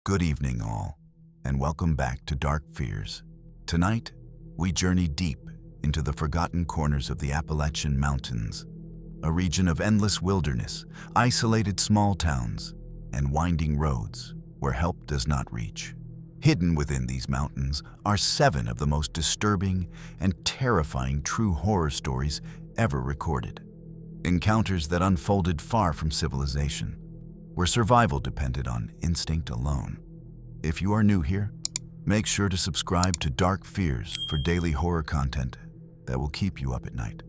Good evening, all, and welcome back to Dark Fears. Tonight, we journey deep into the forgotten corners of the Appalachian Mountains, a region of endless wilderness, isolated small towns, and winding roads where help does not reach. Hidden within these mountains are 7 of the most disturbing and terrifying true horror stories ever recorded. Encounters that unfolded far from civilization, where survival depended on instinct alone. If you are new here, make sure to subscribe to Dark Fears for daily horror content that will keep you up at night.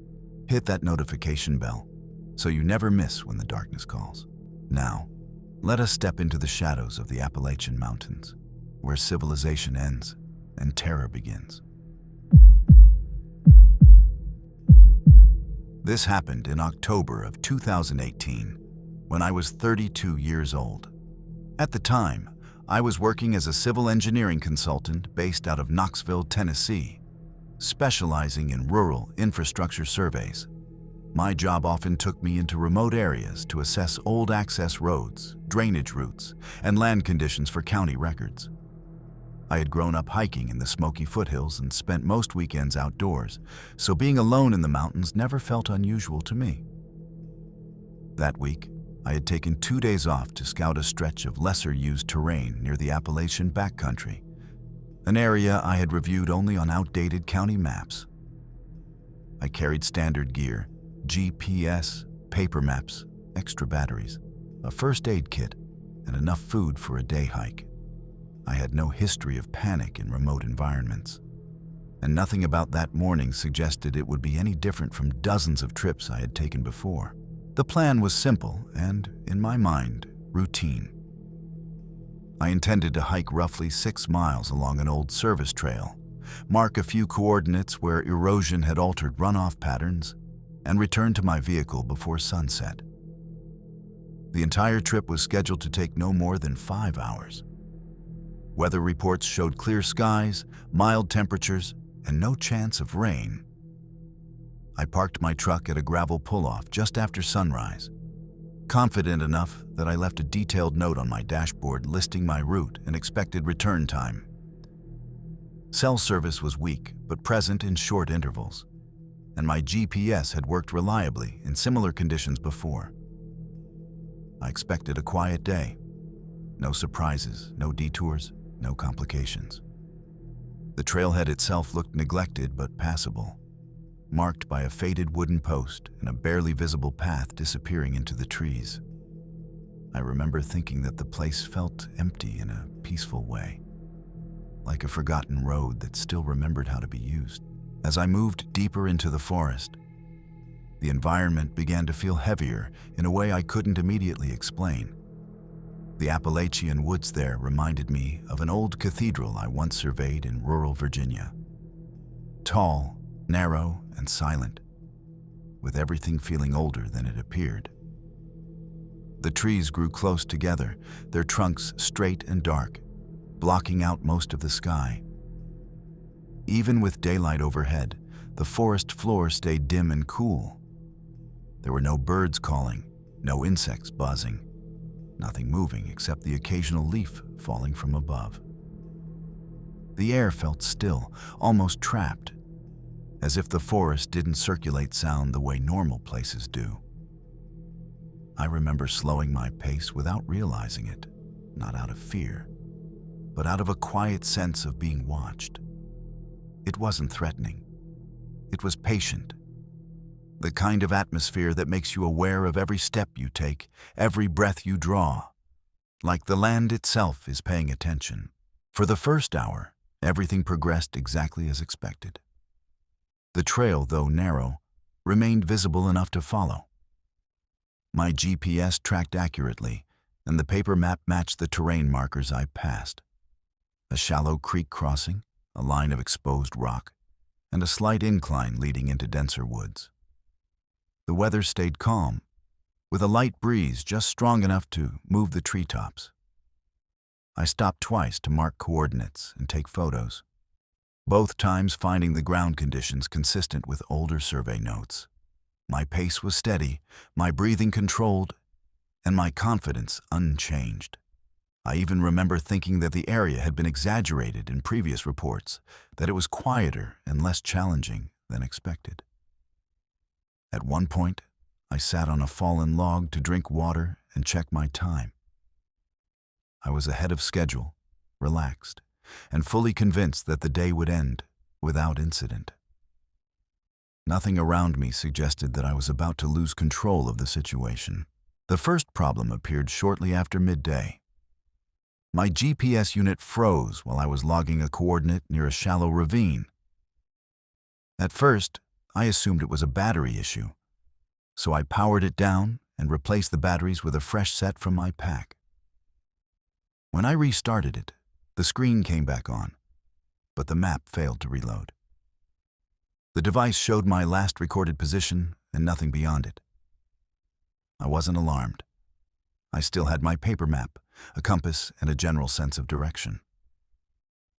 Hit that notification bell so you never miss when the darkness calls. Now, let us step into the shadows of the Appalachian Mountains, where civilization ends and terror begins. This happened in October of 2018, when I was 32 years old. At the time, I was working as a civil engineering consultant based out of Knoxville, Tennessee, specializing in rural infrastructure surveys. My job often took me into remote areas to assess old access roads, drainage routes, and land conditions for county records. I had grown up hiking in the Smoky foothills and spent most weekends outdoors, so being alone in the mountains never felt unusual to me. That week, I had taken 2 days off to scout a stretch of lesser-used terrain near the Appalachian backcountry, an area I had reviewed only on outdated county maps. I carried standard gear, GPS, paper maps, extra batteries, a first aid kit, and enough food for a day hike. I had no history of panic in remote environments, and nothing about that morning suggested it would be any different from dozens of trips I had taken before. The plan was simple and, in my mind, routine. I intended to hike roughly 6 miles along an old service trail, mark a few coordinates where erosion had altered runoff patterns, and return to my vehicle before sunset. The entire trip was scheduled to take no more than 5 hours. Weather reports showed clear skies, mild temperatures, and no chance of rain. I parked my truck at a gravel pull-off just after sunrise, confident enough that I left a detailed note on my dashboard listing my route and expected return time. Cell service was weak but present in short intervals, and my GPS had worked reliably in similar conditions before. I expected a quiet day. No surprises, no detours, no complications. The trailhead itself looked neglected but passable, marked by a faded wooden post and a barely visible path disappearing into the trees. I remember thinking that the place felt empty in a peaceful way, like a forgotten road that still remembered how to be used. As I moved deeper into the forest, the environment began to feel heavier in a way I couldn't immediately explain. The Appalachian woods there reminded me of an old cathedral I once surveyed in rural Virginia. Tall, narrow, and silent, with everything feeling older than it appeared. The trees grew close together, their trunks straight and dark, blocking out most of the sky. Even with daylight overhead, the forest floor stayed dim and cool. There were no birds calling, no insects buzzing, nothing moving except the occasional leaf falling from above. The air felt still, almost trapped, as if the forest didn't circulate sound the way normal places do. I remember slowing my pace without realizing it, not out of fear, but out of a quiet sense of being watched. It wasn't threatening. It was patient. The kind of atmosphere that makes you aware of every step you take, every breath you draw, like the land itself is paying attention. For the first hour, everything progressed exactly as expected. The trail, though narrow, remained visible enough to follow. My GPS tracked accurately, and the paper map matched the terrain markers I passed. A shallow creek crossing, a line of exposed rock, and a slight incline leading into denser woods. The weather stayed calm, with a light breeze just strong enough to move the treetops. I stopped twice to mark coordinates and take photos, both times finding the ground conditions consistent with older survey notes. My pace was steady, my breathing controlled, and my confidence unchanged. I even remember thinking that the area had been exaggerated in previous reports, that it was quieter and less challenging than expected. At one point, I sat on a fallen log to drink water and check my time. I was ahead of schedule, relaxed, and fully convinced that the day would end without incident. Nothing around me suggested that I was about to lose control of the situation. The first problem appeared shortly after midday. My GPS unit froze while I was logging a coordinate near a shallow ravine. At first, I assumed it was a battery issue, so I powered it down and replaced the batteries with a fresh set from my pack. When I restarted it, the screen came back on, but the map failed to reload. The device showed my last recorded position and nothing beyond it. I wasn't alarmed. I still had my paper map, a compass, and a general sense of direction.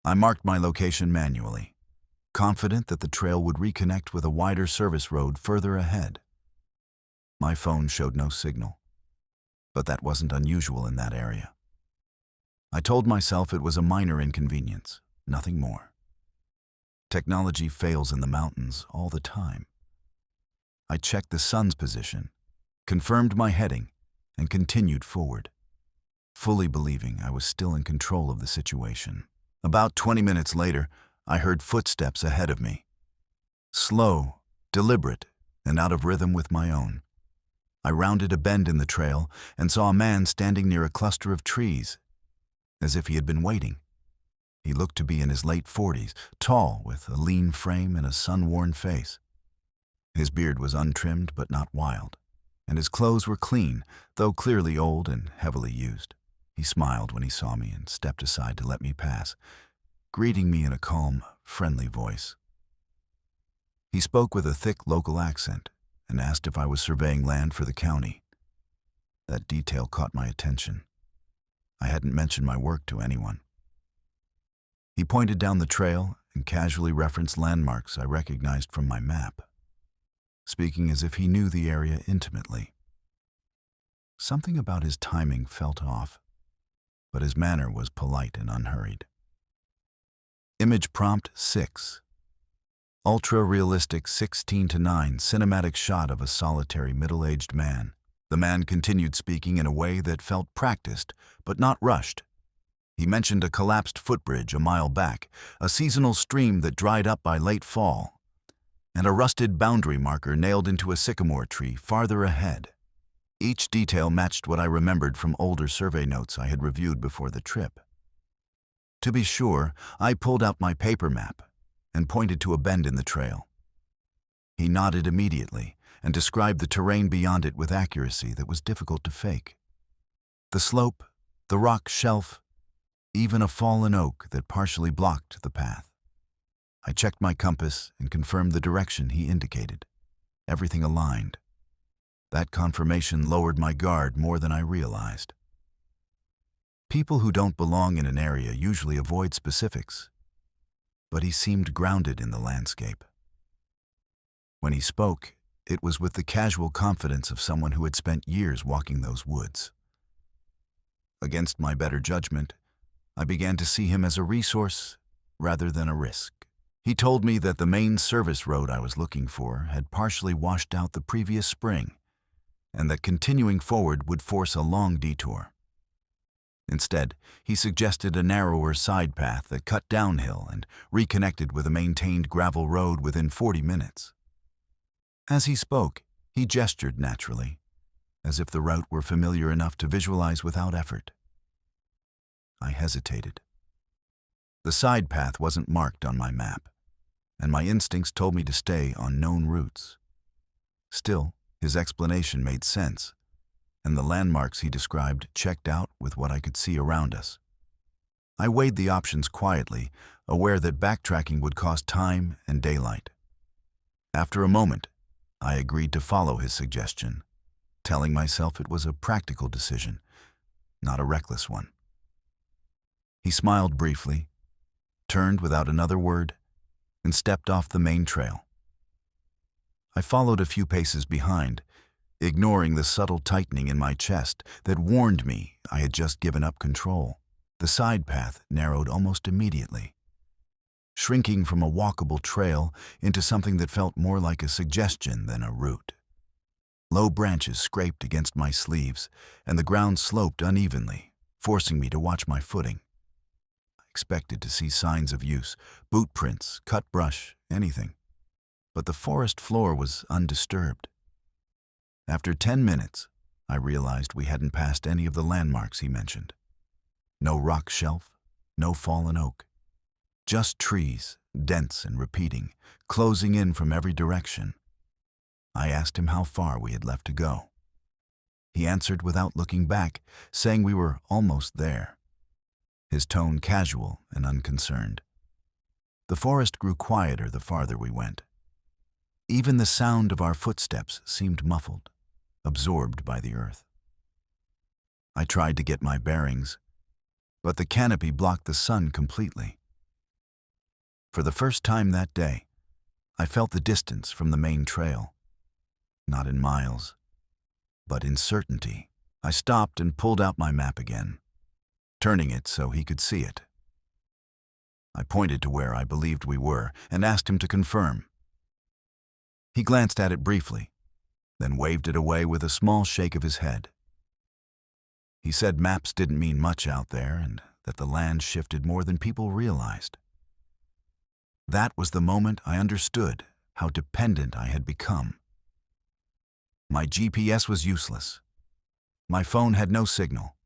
I marked my location manually, confident that the trail would reconnect with a wider service road further ahead. My phone showed no signal, but that wasn't unusual in that area. I told myself it was a minor inconvenience, nothing more. Technology fails in the mountains all the time. I checked the sun's position, confirmed my heading, and continued forward, fully believing I was still in control of the situation. About 20 minutes later, I heard footsteps ahead of me. Slow, deliberate, and out of rhythm with my own. I rounded a bend in the trail and saw a man standing near a cluster of trees, as if he had been waiting. He looked to be in his late 40s, tall, with a lean frame and a sun-worn face. His beard was untrimmed but not wild, and his clothes were clean, though clearly old and heavily used. He smiled when he saw me and stepped aside to let me pass, greeting me in a calm, friendly voice. He spoke with a thick local accent and asked if I was surveying land for the county. That detail caught my attention. I hadn't mentioned my work to anyone. He pointed down the trail and casually referenced landmarks I recognized from my map, speaking as if he knew the area intimately. Something about his timing felt off, but his manner was polite and unhurried. Image prompt 6. Ultra-realistic 16:9 cinematic shot of a solitary middle-aged man. The man continued speaking in a way that felt practiced, but not rushed. He mentioned a collapsed footbridge a mile back, a seasonal stream that dried up by late fall, and a rusted boundary marker nailed into a sycamore tree farther ahead. Each detail matched what I remembered from older survey notes I had reviewed before the trip. To be sure, I pulled out my paper map and pointed to a bend in the trail. He nodded immediately and described the terrain beyond it with accuracy that was difficult to fake. The slope, the rock shelf, even a fallen oak that partially blocked the path. I checked my compass and confirmed the direction he indicated. Everything aligned. That confirmation lowered my guard more than I realized. People who don't belong in an area usually avoid specifics, but he seemed grounded in the landscape. When he spoke, it was with the casual confidence of someone who had spent years walking those woods. Against my better judgment, I began to see him as a resource rather than a risk. He told me that the main service road I was looking for had partially washed out the previous spring, and that continuing forward would force a long detour. Instead, he suggested a narrower side path that cut downhill and reconnected with a maintained gravel road within 40 minutes. As he spoke, he gestured naturally, as if the route were familiar enough to visualize without effort. I hesitated. The side path wasn't marked on my map, and my instincts told me to stay on known routes. Still, his explanation made sense, and the landmarks he described checked out with what I could see around us. I weighed the options quietly, aware that backtracking would cost time and daylight. After a moment, I agreed to follow his suggestion, telling myself it was a practical decision, not a reckless one. He smiled briefly, turned without another word, and stepped off the main trail. I followed a few paces behind, ignoring the subtle tightening in my chest that warned me I had just given up control. The side path narrowed almost immediately, shrinking from a walkable trail into something that felt more like a suggestion than a route. Low branches scraped against my sleeves, and the ground sloped unevenly, forcing me to watch my footing. I expected to see signs of use, boot prints, cut brush, anything. But the forest floor was undisturbed. After 10 minutes, I realized we hadn't passed any of the landmarks he mentioned. No rock shelf, no fallen oak. Just trees, dense and repeating, closing in from every direction. I asked him how far we had left to go. He answered without looking back, saying we were almost there. His tone casual and unconcerned. The forest grew quieter the farther we went. Even the sound of our footsteps seemed muffled, absorbed by the earth. I tried to get my bearings, but the canopy blocked the sun completely. For the first time that day, I felt the distance from the main trail. Not in miles, but in certainty. I stopped and pulled out my map again, turning it so he could see it. I pointed to where I believed we were and asked him to confirm. He glanced at it briefly, then waved it away with a small shake of his head. He said maps didn't mean much out there and that the land shifted more than people realized. That was the moment I understood how dependent I had become. My GPS was useless. My phone had no signal.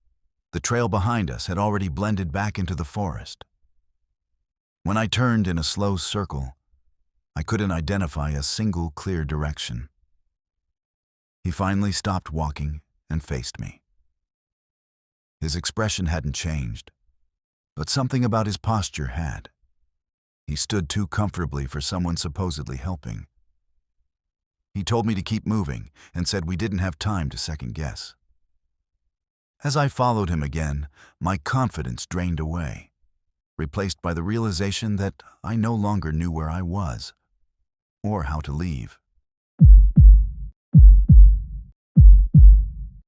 The trail behind us had already blended back into the forest. When I turned in a slow circle, I couldn't identify a single clear direction. He finally stopped walking and faced me. His expression hadn't changed, but something about his posture had. He stood too comfortably for someone supposedly helping. He told me to keep moving and said we didn't have time to second guess. As I followed him again, my confidence drained away, replaced by the realization that I no longer knew where I was or how to leave.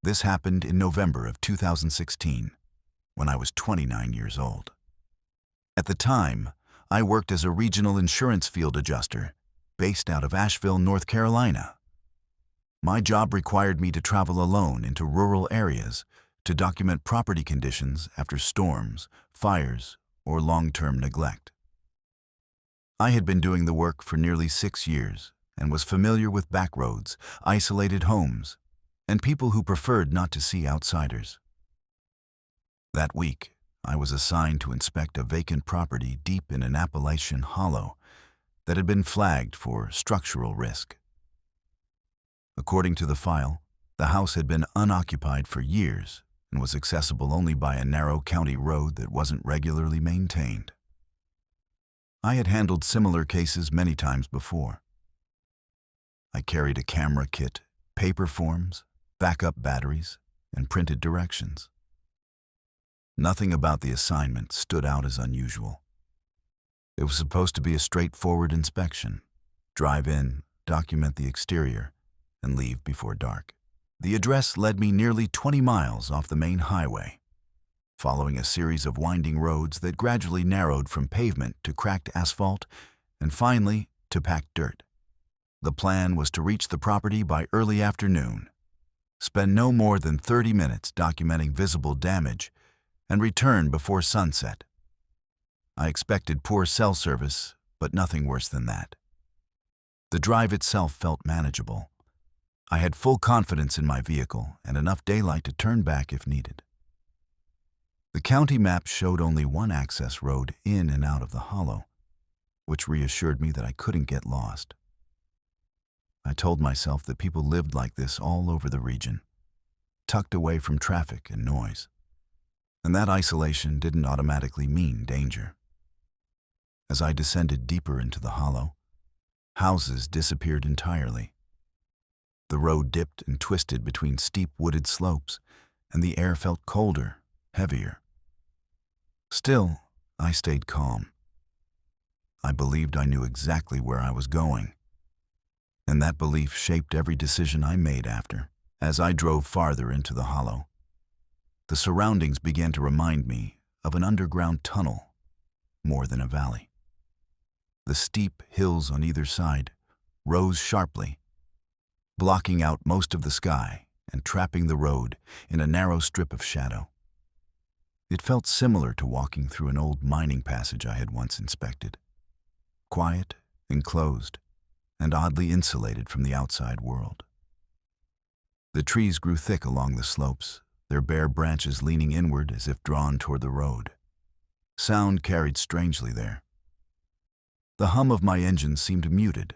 This happened in November of 2016, when I was 29 years old. At the time, I worked as a regional insurance field adjuster based out of Asheville, North Carolina. My job required me to travel alone into rural areas to document property conditions after storms, fires, or long-term neglect. I had been doing the work for nearly 6 years and was familiar with back roads, isolated homes, and people who preferred not to see outsiders. That week, I was assigned to inspect a vacant property deep in an Appalachian hollow that had been flagged for structural risk. According to the file, the house had been unoccupied for years and was accessible only by a narrow county road that wasn't regularly maintained. I had handled similar cases many times before. I carried a camera kit, paper forms, backup batteries, and printed directions. Nothing about the assignment stood out as unusual. It was supposed to be a straightforward inspection. Drive in, document the exterior, and leave before dark. The address led me nearly 20 miles off the main highway, following a series of winding roads that gradually narrowed from pavement to cracked asphalt and finally to packed dirt. The plan was to reach the property by early afternoon, spend no more than 30 minutes documenting visible damage, and return before sunset. I expected poor cell service, but nothing worse than that. The drive itself felt manageable. I had full confidence in my vehicle and enough daylight to turn back if needed. The county map showed only one access road in and out of the hollow, which reassured me that I couldn't get lost. I told myself that people lived like this all over the region, tucked away from traffic and noise, and that isolation didn't automatically mean danger. As I descended deeper into the hollow, houses disappeared entirely. The road dipped and twisted between steep wooded slopes, and the air felt colder, heavier. Still, I stayed calm. I believed I knew exactly where I was going, and that belief shaped every decision I made after. As I drove farther into the hollow, the surroundings began to remind me of an underground tunnel more than a valley. The steep hills on either side rose sharply, blocking out most of the sky and trapping the road in a narrow strip of shadow. It felt similar to walking through an old mining passage I had once inspected, quiet, enclosed, and oddly insulated from the outside world. The trees grew thick along the slopes, their bare branches leaning inward as if drawn toward the road. Sound carried strangely there. The hum of my engine seemed muted,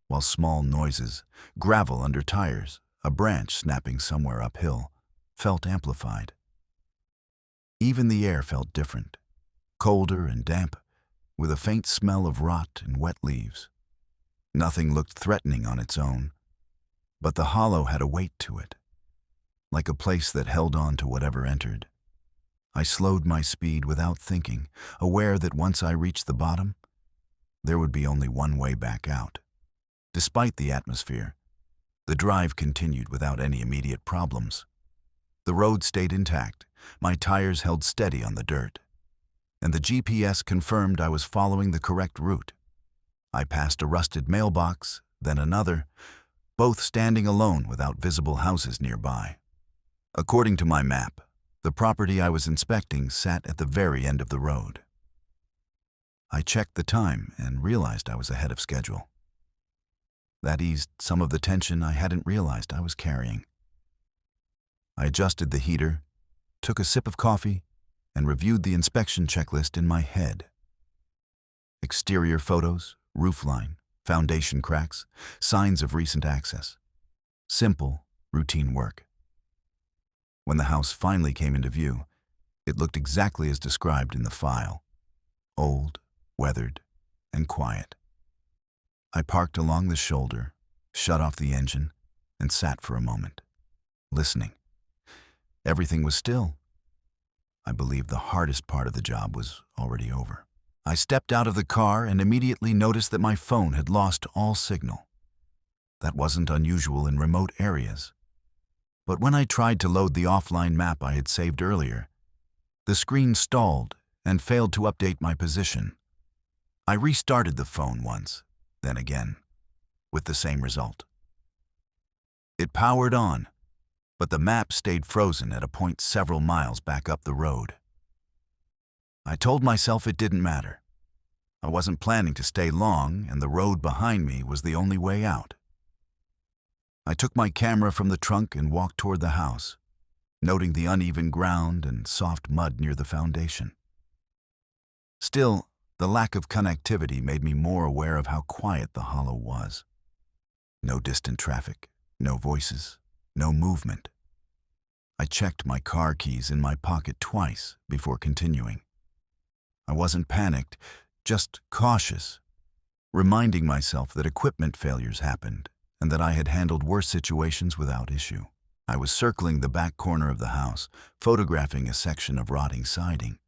while small noises, gravel under tires, a branch snapping somewhere uphill, felt amplified. Even the air felt different, colder and damp, with a faint smell of rot and wet leaves. Nothing looked threatening on its own, but the hollow had a weight to it, like a place that held on to whatever entered. I slowed my speed without thinking, aware that once I reached the bottom, there would be only one way back out. Despite the atmosphere, the drive continued without any immediate problems. The road stayed intact, my tires held steady on the dirt, and the GPS confirmed I was following the correct route. I passed a rusted mailbox, then another, both standing alone without visible houses nearby. According to my map, the property I was inspecting sat at the very end of the road. I checked the time and realized I was ahead of schedule. That eased some of the tension I hadn't realized I was carrying. I adjusted the heater, took a sip of coffee, and reviewed the inspection checklist in my head. Exterior photos, roofline, foundation cracks, signs of recent access. Simple, routine work. When the house finally came into view, it looked exactly as described in the file. Old, weathered, and quiet. I parked along the shoulder, shut off the engine, and sat for a moment, listening. Everything was still. I believed the hardest part of the job was already over. I stepped out of the car and immediately noticed that my phone had lost all signal. That wasn't unusual in remote areas. But when I tried to load the offline map I had saved earlier, the screen stalled and failed to update my position. I restarted the phone once, then again, with the same result. It powered on, but the map stayed frozen at a point several miles back up the road. I told myself it didn't matter. I wasn't planning to stay long, and the road behind me was the only way out. I took my camera from the trunk and walked toward the house, noting the uneven ground and soft mud near the foundation. Still, the lack of connectivity made me more aware of how quiet the hollow was. No distant traffic, no voices, no movement. I checked my car keys in my pocket twice before continuing. I wasn't panicked, just cautious, reminding myself that equipment failures happened and that I had handled worse situations without issue. I was circling the back corner of the house, photographing a section of rotting siding,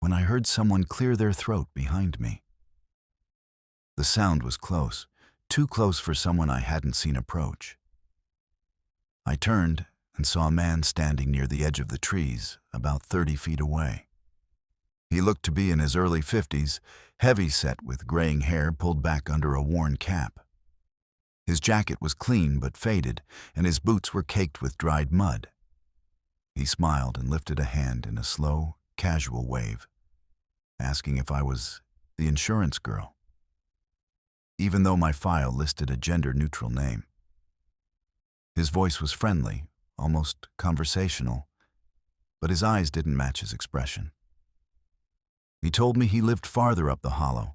when I heard someone clear their throat behind me. The sound was close, too close for someone I hadn't seen approach. I turned and saw a man standing near the edge of the trees, about 30 feet away. He looked to be in his early 50s, heavy-set with graying hair pulled back under a worn cap. His jacket was clean but faded, and his boots were caked with dried mud. He smiled and lifted a hand in a slow, casual wave, asking if I was the insurance girl, even though my file listed a gender-neutral name. His voice was friendly, almost conversational, but his eyes didn't match his expression. He told me he lived farther up the hollow,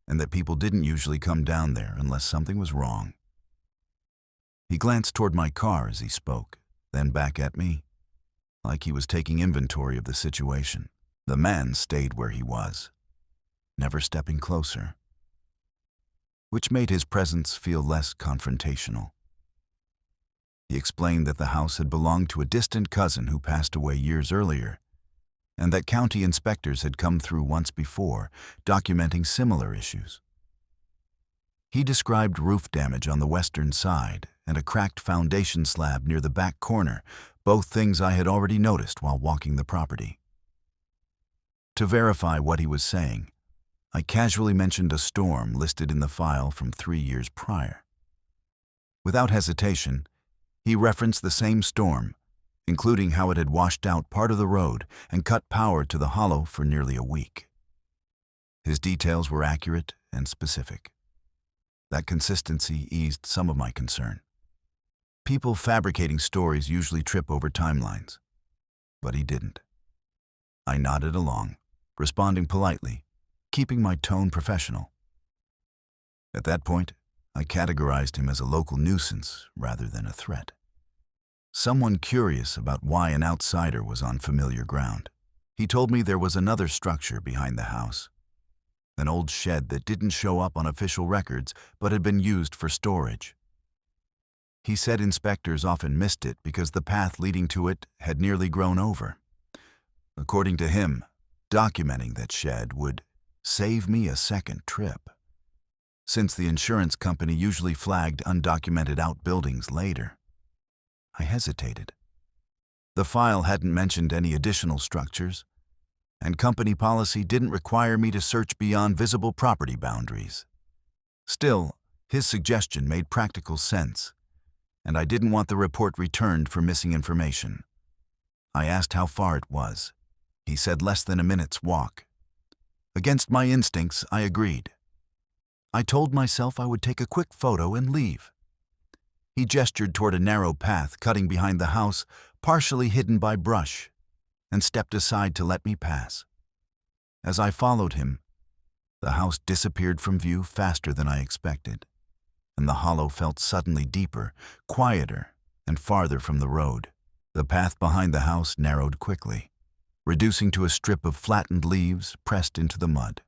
and that people didn't usually come down there unless something was wrong. He glanced toward my car as he spoke, then back at me, like he was taking inventory of the situation. The man stayed where he was, never stepping closer, which made his presence feel less confrontational. He explained that the house had belonged to a distant cousin who passed away years earlier, and that county inspectors had come through once before, documenting similar issues. He described roof damage on the western side and a cracked foundation slab near the back corner, both things I had already noticed while walking the property. To verify what he was saying, I casually mentioned a storm listed in the file from 3 years prior. Without hesitation, he referenced the same storm, including how it had washed out part of the road and cut power to the hollow for nearly a week. His details were accurate and specific. That consistency eased some of my concern. People fabricating stories usually trip over timelines, but he didn't. I nodded along, responding politely, keeping my tone professional. At that point, I categorized him as a local nuisance rather than a threat. Someone curious about why an outsider was on familiar ground. He told me there was another structure behind the house, an old shed that didn't show up on official records but had been used for storage. He said inspectors often missed it because the path leading to it had nearly grown over. According to him, documenting that shed would save me a second trip, since the insurance company usually flagged undocumented outbuildings later. I hesitated. The file hadn't mentioned any additional structures, and company policy didn't require me to search beyond visible property boundaries. Still, his suggestion made practical sense, and I didn't want the report returned for missing information. I asked how far it was. He said less than a minute's walk. Against my instincts, I agreed. I told myself I would take a quick photo and leave. He gestured toward a narrow path cutting behind the house, partially hidden by brush, and stepped aside to let me pass. As I followed him, the house disappeared from view faster than I expected, and the hollow felt suddenly deeper, quieter, and farther from the road. The path behind the house narrowed quickly, reducing to a strip of flattened leaves pressed into the mud.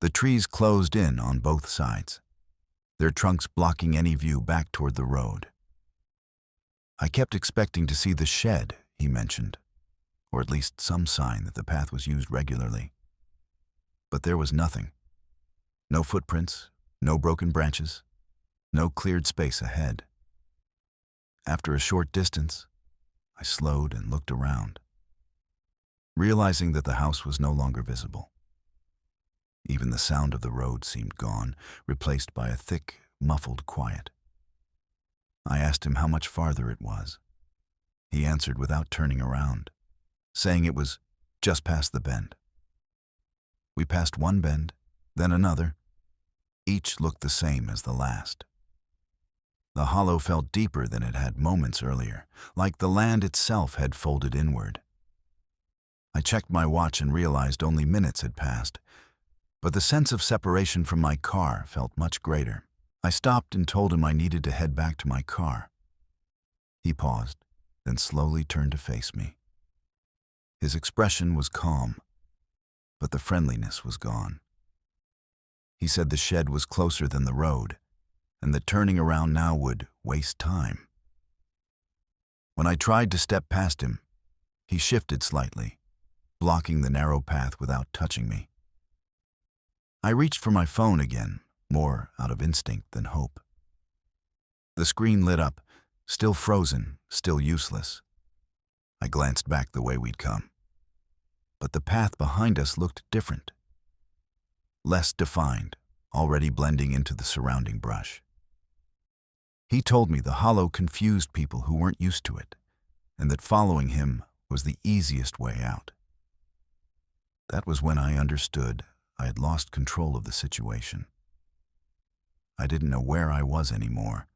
The trees closed in on both sides, their trunks blocking any view back toward the road. I kept expecting to see the shed, he mentioned, or at least some sign that the path was used regularly. But there was nothing. No footprints, no broken branches, no cleared space ahead. After a short distance, I slowed and looked around, realizing that the house was no longer visible. Even the sound of the road seemed gone, replaced by a thick, muffled quiet. I asked him how much farther it was. He answered without turning around, saying it was just past the bend. We passed one bend, then another. Each looked the same as the last. The hollow felt deeper than it had moments earlier, like the land itself had folded inward. I checked my watch and realized only minutes had passed, but the sense of separation from my car felt much greater. I stopped and told him I needed to head back to my car. He paused, then slowly turned to face me. His expression was calm, but the friendliness was gone. He said the shed was closer than the road, and that turning around now would waste time. When I tried to step past him, he shifted slightly, blocking the narrow path without touching me. I reached for my phone again, more out of instinct than hope. The screen lit up, still frozen, still useless. I glanced back the way we'd come. But the path behind us looked different. Less defined, already blending into the surrounding brush. He told me the hollow confused people who weren't used to it, and that following him was the easiest way out. That was when I understood I had lost control of the situation. I didn't know where I was anymore,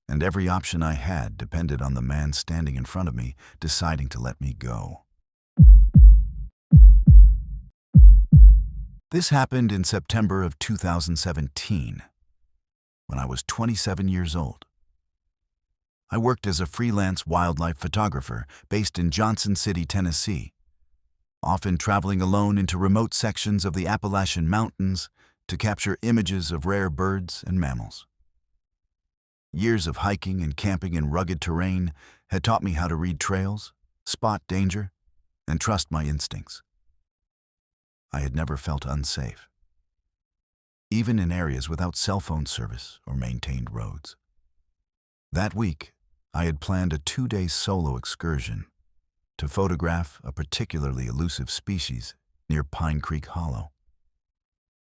and every option I had depended on the man standing in front of me deciding to let me go. This happened in September of 2017, when I was 27 years old. I worked as a freelance wildlife photographer based in Johnson City, Tennessee, often traveling alone into remote sections of the Appalachian Mountains to capture images of rare birds and mammals. Years of hiking and camping in rugged terrain had taught me how to read trails, spot danger, and trust my instincts. I had never felt unsafe, even in areas without cell phone service or maintained roads. That week, I had planned a 2-day solo excursion to photograph a particularly elusive species near Pine Creek Hollow.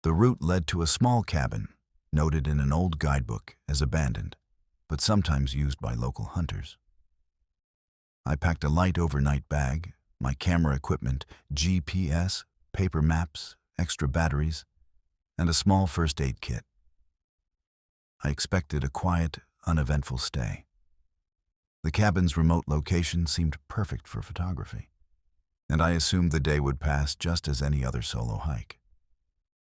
The route led to a small cabin noted in an old guidebook as abandoned, but sometimes used by local hunters. I packed a light overnight bag, my camera equipment, GPS, paper maps, extra batteries, and a small first aid kit. I expected a quiet, uneventful stay. The cabin's remote location seemed perfect for photography, and I assumed the day would pass just as any other solo hike.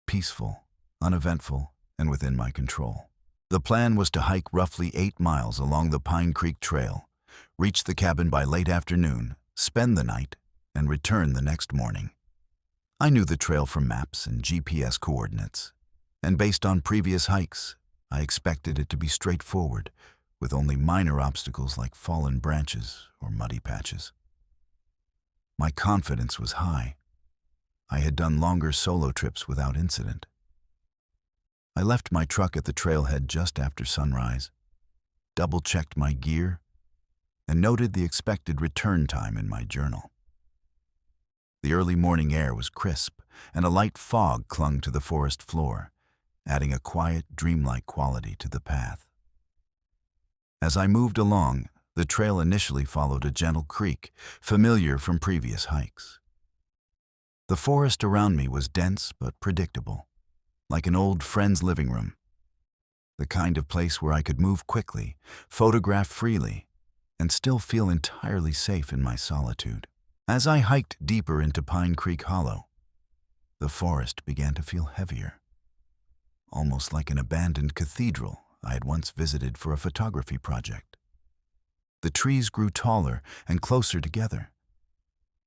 Peaceful, uneventful, and within my control. The plan was to hike roughly 8 miles along the Pine Creek Trail, reach the cabin by late afternoon, spend the night, and return the next morning. I knew the trail from maps and GPS coordinates, and based on previous hikes, I expected it to be straightforward, with only minor obstacles like fallen branches or muddy patches. My confidence was high. I had done longer solo trips without incident. I left my truck at the trailhead just after sunrise, double-checked my gear, and noted the expected return time in my journal. The early morning air was crisp, and a light fog clung to the forest floor, adding a quiet, dreamlike quality to the path. As I moved along, the trail initially followed a gentle creek, familiar from previous hikes. The forest around me was dense but predictable, like an old friend's living room, the kind of place where I could move quickly, photograph freely, and still feel entirely safe in my solitude. As I hiked deeper into Pine Creek Hollow, the forest began to feel heavier, almost like an abandoned cathedral I had once visited for a photography project. The trees grew taller and closer together,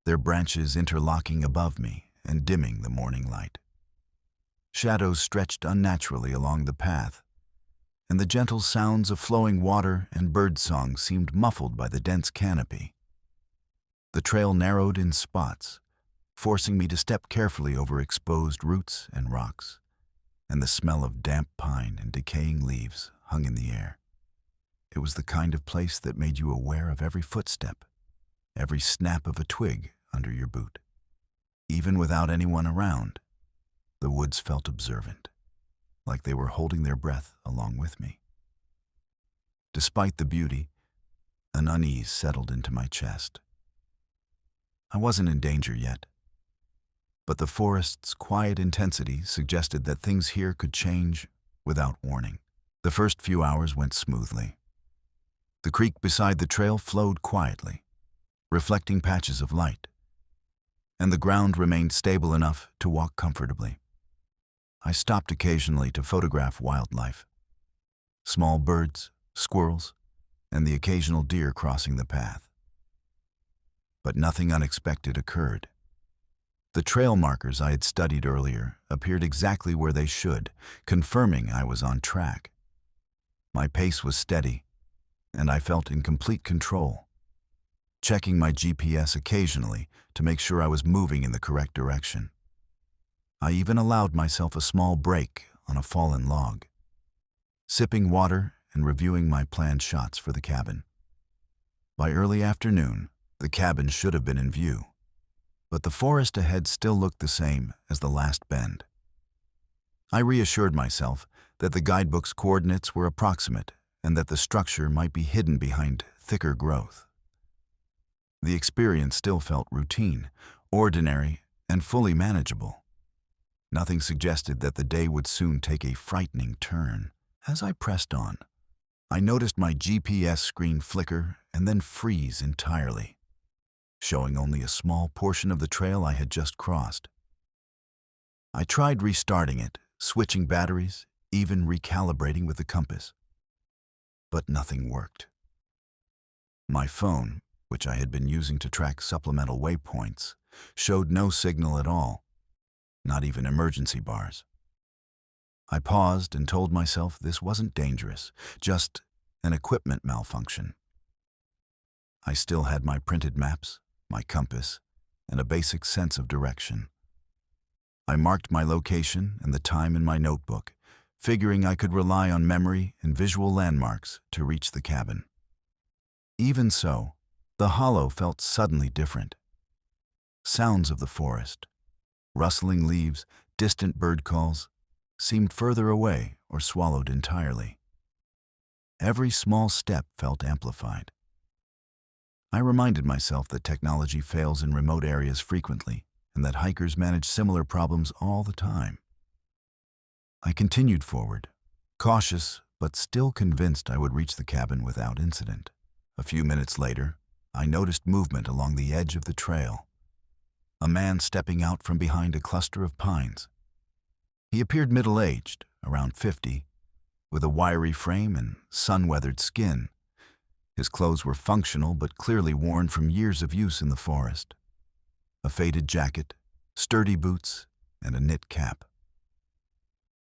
their branches interlocking above me and dimming the morning light. Shadows stretched unnaturally along the path, and the gentle sounds of flowing water and birdsong seemed muffled by the dense canopy. The trail narrowed in spots, forcing me to step carefully over exposed roots and rocks, and the smell of damp pine and decaying leaves hung in the air. It was the kind of place that made you aware of every footstep, every snap of a twig under your boot. Even without anyone around, the woods felt observant, like they were holding their breath along with me. Despite the beauty, an unease settled into my chest. I wasn't in danger yet, but the forest's quiet intensity suggested that things here could change without warning. The first few hours went smoothly. The creek beside the trail flowed quietly, reflecting patches of light, and the ground remained stable enough to walk comfortably. I stopped occasionally to photograph wildlife, small birds, squirrels, and the occasional deer crossing the path. But nothing unexpected occurred. The trail markers I had studied earlier appeared exactly where they should, confirming I was on track. My pace was steady, and I felt in complete control, checking my GPS occasionally to make sure I was moving in the correct direction. I even allowed myself a small break on a fallen log, sipping water and reviewing my planned shots for the cabin. By early afternoon, the cabin should have been in view, but the forest ahead still looked the same as the last bend. I reassured myself that the guidebook's coordinates were approximate and that the structure might be hidden behind thicker growth. The experience still felt routine, ordinary, and fully manageable. Nothing suggested that the day would soon take a frightening turn. As I pressed on, I noticed my GPS screen flicker and then freeze entirely, showing only a small portion of the trail I had just crossed. I tried restarting it, switching batteries, even recalibrating with the compass. But nothing worked. My phone, which I had been using to track supplemental waypoints, showed no signal at all, not even emergency bars. I paused and told myself this wasn't dangerous, just an equipment malfunction. I still had my printed maps, my compass, and a basic sense of direction. I marked my location and the time in my notebook, figuring I could rely on memory and visual landmarks to reach the cabin. Even so, the hollow felt suddenly different. Sounds of the forest, rustling leaves, distant bird calls, seemed further away or swallowed entirely. Every small step felt amplified. I reminded myself that technology fails in remote areas frequently, and that hikers manage similar problems all the time. I continued forward, cautious but still convinced I would reach the cabin without incident. A few minutes later, I noticed movement along the edge of the trail. A man stepping out from behind a cluster of pines. He appeared middle-aged, around 50, with a wiry frame and sun-weathered skin. His clothes were functional but clearly worn from years of use in the forest. A faded jacket, sturdy boots, and a knit cap.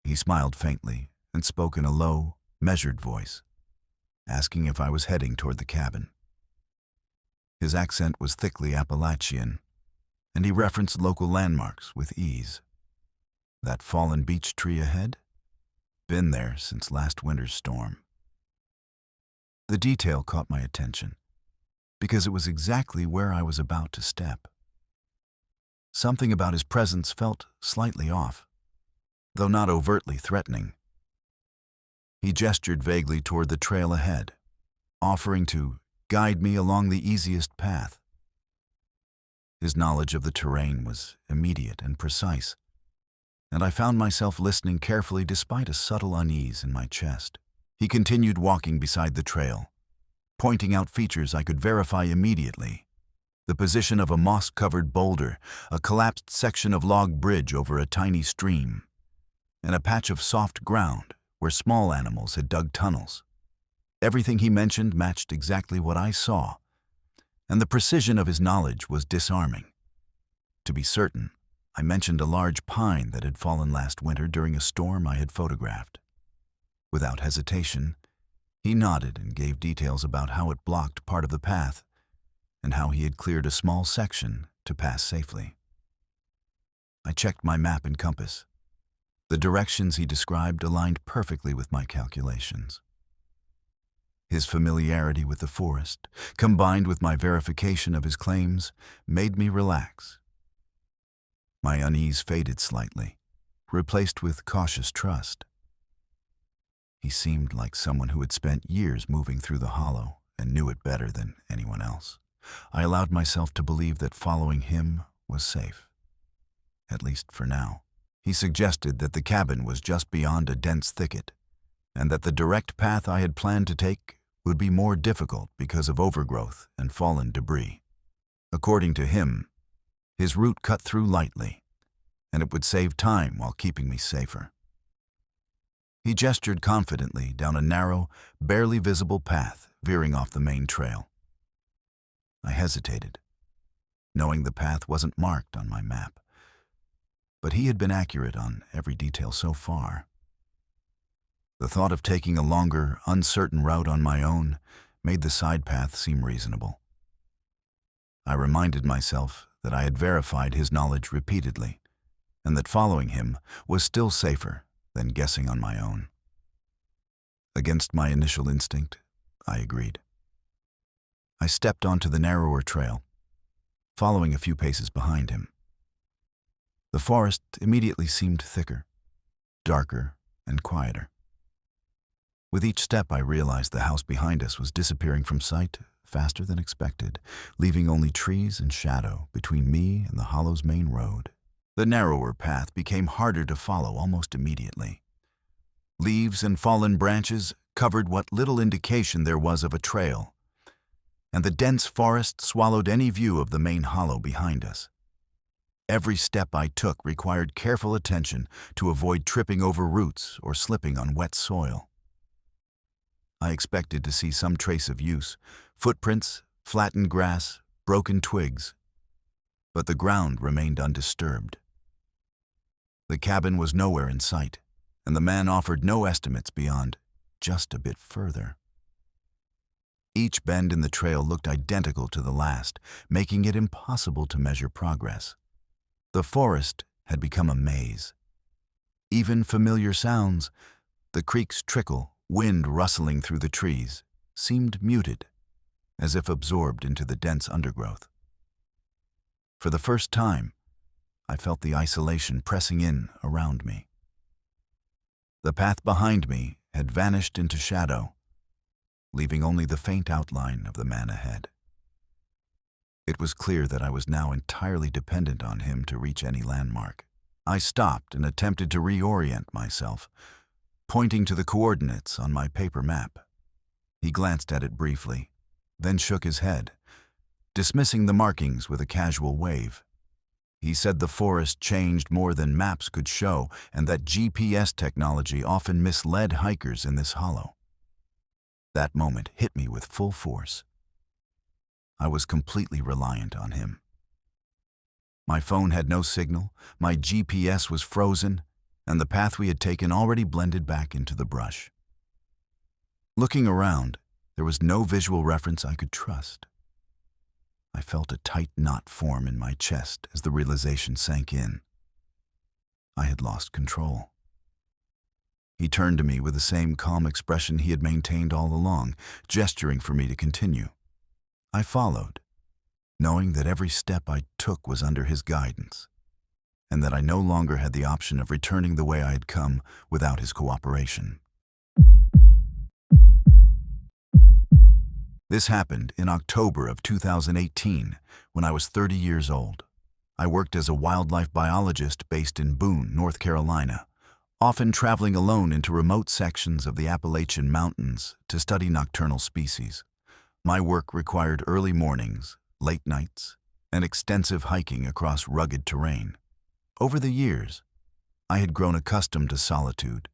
He smiled faintly and spoke in a low, measured voice, asking if I was heading toward the cabin. His accent was thickly Appalachian, and he referenced local landmarks with ease. That fallen beech tree ahead? Been there since last winter's storm. The detail caught my attention, because it was exactly where I was about to step. Something about his presence felt slightly off, though not overtly threatening. He gestured vaguely toward the trail ahead, offering to guide me along the easiest path. His knowledge of the terrain was immediate and precise, and I found myself listening carefully despite a subtle unease in my chest. He continued walking beside the trail, pointing out features I could verify immediately. The position of a moss-covered boulder, a collapsed section of log bridge over a tiny stream, and a patch of soft ground where small animals had dug tunnels. Everything he mentioned matched exactly what I saw, and the precision of his knowledge was disarming. To be certain, I mentioned a large pine that had fallen last winter during a storm I had photographed. Without hesitation, he nodded and gave details about how it blocked part of the path and how he had cleared a small section to pass safely. I checked my map and compass. The directions he described aligned perfectly with my calculations. His familiarity with the forest, combined with my verification of his claims, made me relax. My unease faded slightly, replaced with cautious trust. He seemed like someone who had spent years moving through the hollow and knew it better than anyone else. I allowed myself to believe that following him was safe, at least for now. He suggested that the cabin was just beyond a dense thicket, and that the direct path I had planned to take would be more difficult because of overgrowth and fallen debris. According to him, his route cut through lightly, and it would save time while keeping me safer. He gestured confidently down a narrow, barely visible path veering off the main trail. I hesitated, knowing the path wasn't marked on my map, but he had been accurate on every detail so far. The thought of taking a longer, uncertain route on my own made the side path seem reasonable. I reminded myself that I had verified his knowledge repeatedly, and that following him was still safer than guessing on my own. Against my initial instinct, I agreed. I stepped onto the narrower trail, following a few paces behind him. The forest immediately seemed thicker, darker, and quieter. With each step, I realized the house behind us was disappearing from sight faster than expected, leaving only trees and shadow between me and the hollow's main road. The narrower path became harder to follow almost immediately. Leaves and fallen branches covered what little indication there was of a trail, and the dense forest swallowed any view of the main hollow behind us. Every step I took required careful attention to avoid tripping over roots or slipping on wet soil. I expected to see some trace of use, footprints, flattened grass, broken twigs, but the ground remained undisturbed. The cabin was nowhere in sight, and the man offered no estimates beyond just a bit further. Each bend in the trail looked identical to the last, making it impossible to measure progress. The forest had become a maze. Even familiar sounds, The creek's trickle, wind rustling through the trees, seemed muted, as if absorbed into the dense undergrowth. For the first time, I felt the isolation pressing in around me. The path behind me had vanished into shadow, leaving only the faint outline of the man ahead. It was clear that I was now entirely dependent on him to reach any landmark. I stopped and attempted to reorient myself, pointing to the coordinates on my paper map. He glanced at it briefly, then shook his head, dismissing the markings with a casual wave. He said the forest changed more than maps could show, and that GPS technology often misled hikers in this hollow. That moment hit me with full force. I was completely reliant on him. My phone had no signal, my GPS was frozen, and the path we had taken already blended back into the brush. Looking around, there was no visual reference I could trust. I felt a tight knot form in my chest as the realization sank in. I had lost control. He turned to me with the same calm expression he had maintained all along, gesturing for me to continue. I followed, knowing that every step I took was under his guidance, and that I no longer had the option of returning the way I had come without his cooperation. This happened in October of 2018, when I was 30 years old. I worked as a wildlife biologist based in Boone, North Carolina, often traveling alone into remote sections of the Appalachian Mountains to study nocturnal species. My work required early mornings, late nights, and extensive hiking across rugged terrain. Over the years, I had grown accustomed to solitude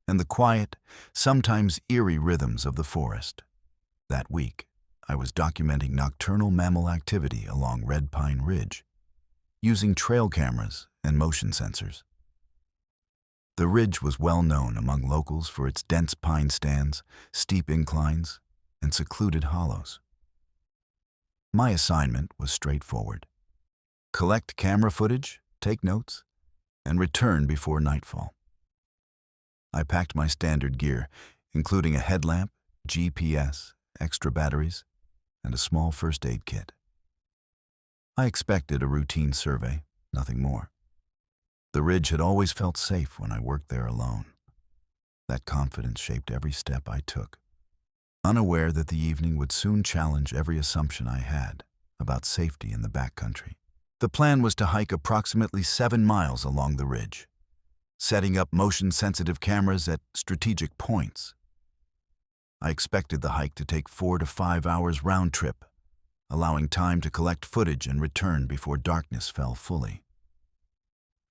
and the quiet, sometimes eerie rhythms of the forest. That week, I was documenting nocturnal mammal activity along Red Pine Ridge, using trail cameras and motion sensors. The ridge was well known among locals for its dense pine stands, steep inclines, and secluded hollows. My assignment was straightforward: collect camera footage, take notes, and return before nightfall. I packed my standard gear, including a headlamp, GPS, extra batteries, and a small first aid kit. I expected a routine survey, nothing more. The ridge had always felt safe when I worked there alone. That confidence shaped every step I took, unaware that the evening would soon challenge every assumption I had about safety in the backcountry. The plan was to hike approximately 7 miles along the ridge, setting up motion-sensitive cameras at strategic points. I expected the hike to take 4 to 5 hours round trip, allowing time to collect footage and return before darkness fell fully.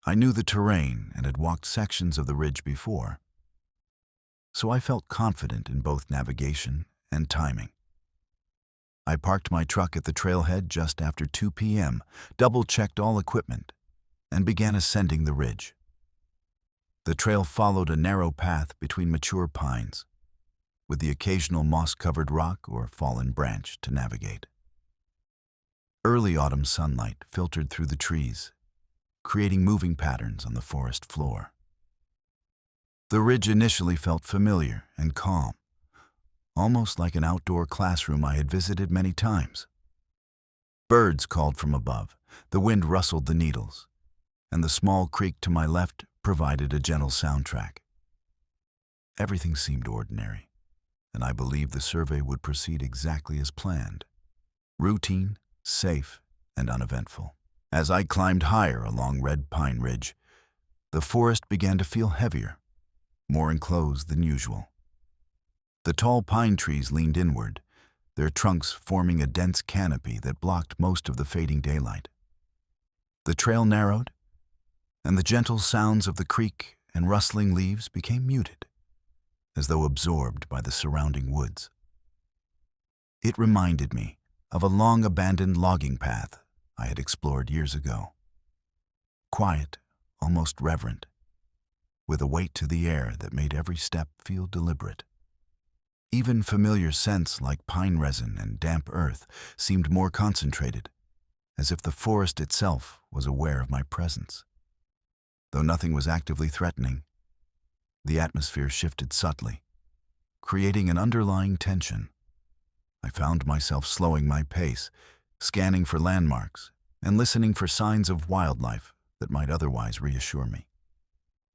I knew the terrain and had walked sections of the ridge before, so I felt confident in both navigation and timing. I parked my truck at the trailhead just after 2 p.m., double-checked all equipment, and began ascending the ridge. The trail followed a narrow path between mature pines, with the occasional moss-covered rock or fallen branch to navigate. Early autumn sunlight filtered through the trees, creating moving patterns on the forest floor. The ridge initially felt familiar and calm, almost like an outdoor classroom I had visited many times. Birds called from above, the wind rustled the needles, and the small creek to my left provided a gentle soundtrack. Everything seemed ordinary, and I believed the survey would proceed exactly as planned: routine, safe, and uneventful. As I climbed higher along Red Pine Ridge, the forest began to feel heavier, more enclosed than usual. The tall pine trees leaned inward, their trunks forming a dense canopy that blocked most of the fading daylight. The trail narrowed, and the gentle sounds of the creek and rustling leaves became muted, as though absorbed by the surrounding woods. It reminded me of a long-abandoned logging path I had explored years ago. Quiet, almost reverent, with a weight to the air that made every step feel deliberate. Even familiar scents like pine resin and damp earth seemed more concentrated, as if the forest itself was aware of my presence. Though nothing was actively threatening, The atmosphere shifted subtly, creating an underlying tension. I found myself slowing my pace, scanning for landmarks, and listening for signs of wildlife that might otherwise reassure me.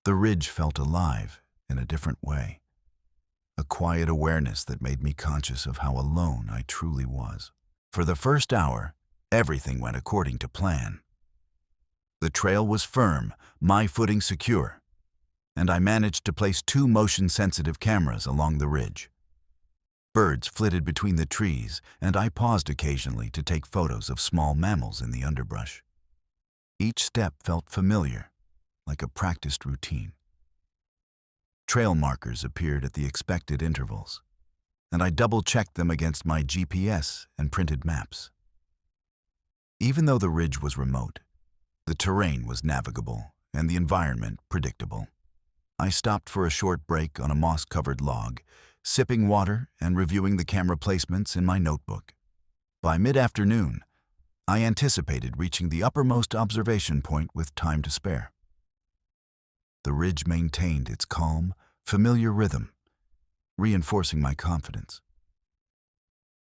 The ridge felt alive in a different way, a quiet awareness that made me conscious of how alone I truly was. For the first hour, everything went according to plan. The trail was firm, my footing secure, and I managed to place 2 motion-sensitive cameras along the ridge. Birds flitted between the trees, and I paused occasionally to take photos of small mammals in the underbrush. Each step felt familiar, like a practiced routine. Trail markers appeared at the expected intervals, and I double-checked them against my GPS and printed maps. Even though the ridge was remote, the terrain was navigable and the environment predictable. I stopped for a short break on a moss-covered log, sipping water and reviewing the camera placements in my notebook. By mid-afternoon, I anticipated reaching the uppermost observation point with time to spare. The ridge maintained its calm, familiar rhythm, reinforcing my confidence.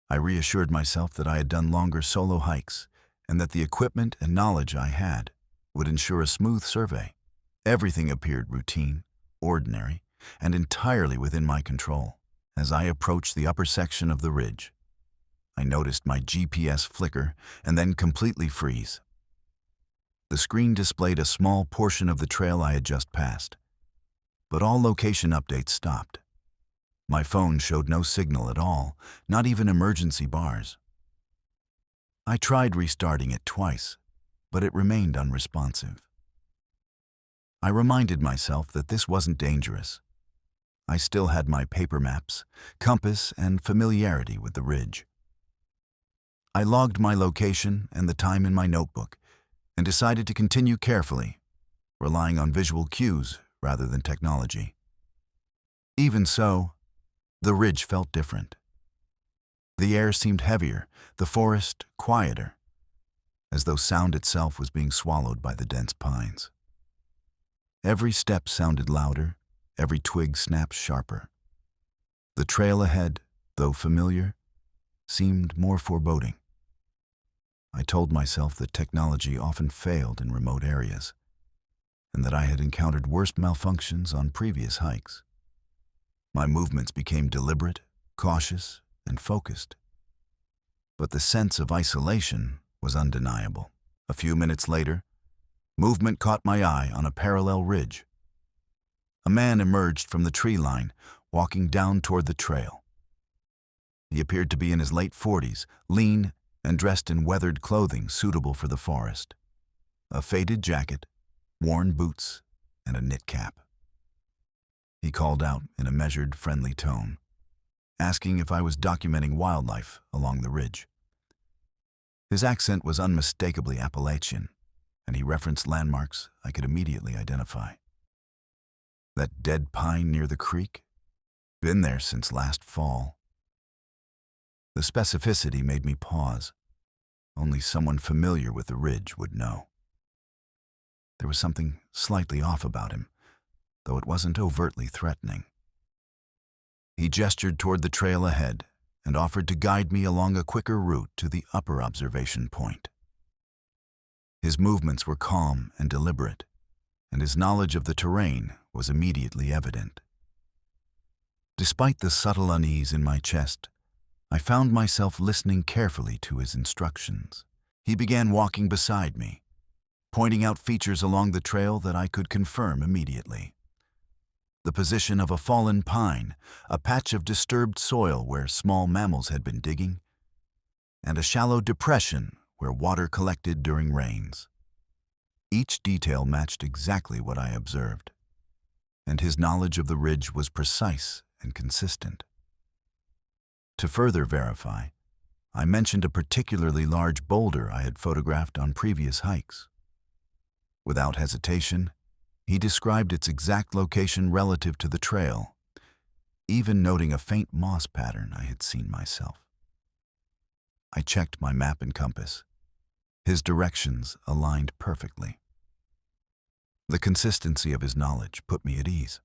I reassured myself that I had done longer solo hikes and that the equipment and knowledge I had would ensure a smooth survey. Everything appeared routine, ordinary, and entirely within my control. As I approached the upper section of the ridge, I noticed my GPS flicker and then completely freeze. The screen displayed a small portion of the trail I had just passed, but all location updates stopped. My phone showed no signal at all, not even emergency bars. I tried restarting it twice, but it remained unresponsive. I reminded myself that this wasn't dangerous. I still had my paper maps, compass, and familiarity with the ridge. I logged my location and the time in my notebook and decided to continue carefully, relying on visual cues rather than technology. Even so, the ridge felt different. The air seemed heavier, the forest quieter, as though sound itself was being swallowed by the dense pines. Every step sounded louder, every twig snapped sharper. The trail ahead, though familiar, seemed more foreboding. I told myself that technology often failed in remote areas, and that I had encountered worse malfunctions on previous hikes. My movements became deliberate, cautious, and focused. But the sense of isolation was undeniable. A few minutes later, movement caught my eye on a parallel ridge. A man emerged from the tree line, walking down toward the trail. He appeared to be in his late 40s, lean and dressed in weathered clothing suitable for the forest. A faded jacket, worn boots, and a knit cap. He called out in a measured, friendly tone, asking if I was documenting wildlife along the ridge. His accent was unmistakably Appalachian, and he referenced landmarks I could immediately identify. That dead pine near the creek? Been there since last fall. The specificity made me pause. Only someone familiar with the ridge would know. There was something slightly off about him, though it wasn't overtly threatening. He gestured toward the trail ahead and offered to guide me along a quicker route to the upper observation point. His movements were calm and deliberate, and his knowledge of the terrain was immediately evident. Despite the subtle unease in my chest, I found myself listening carefully to his instructions. He began walking beside me, pointing out features along the trail that I could confirm immediately. The position of a fallen pine, a patch of disturbed soil where small mammals had been digging, and a shallow depression where water collected during rains. Each detail matched exactly what I observed, and his knowledge of the ridge was precise and consistent. To further verify, I mentioned a particularly large boulder I had photographed on previous hikes. Without hesitation, he described its exact location relative to the trail, even noting a faint moss pattern I had seen myself. I checked my map and compass. His directions aligned perfectly. The consistency of his knowledge put me at ease.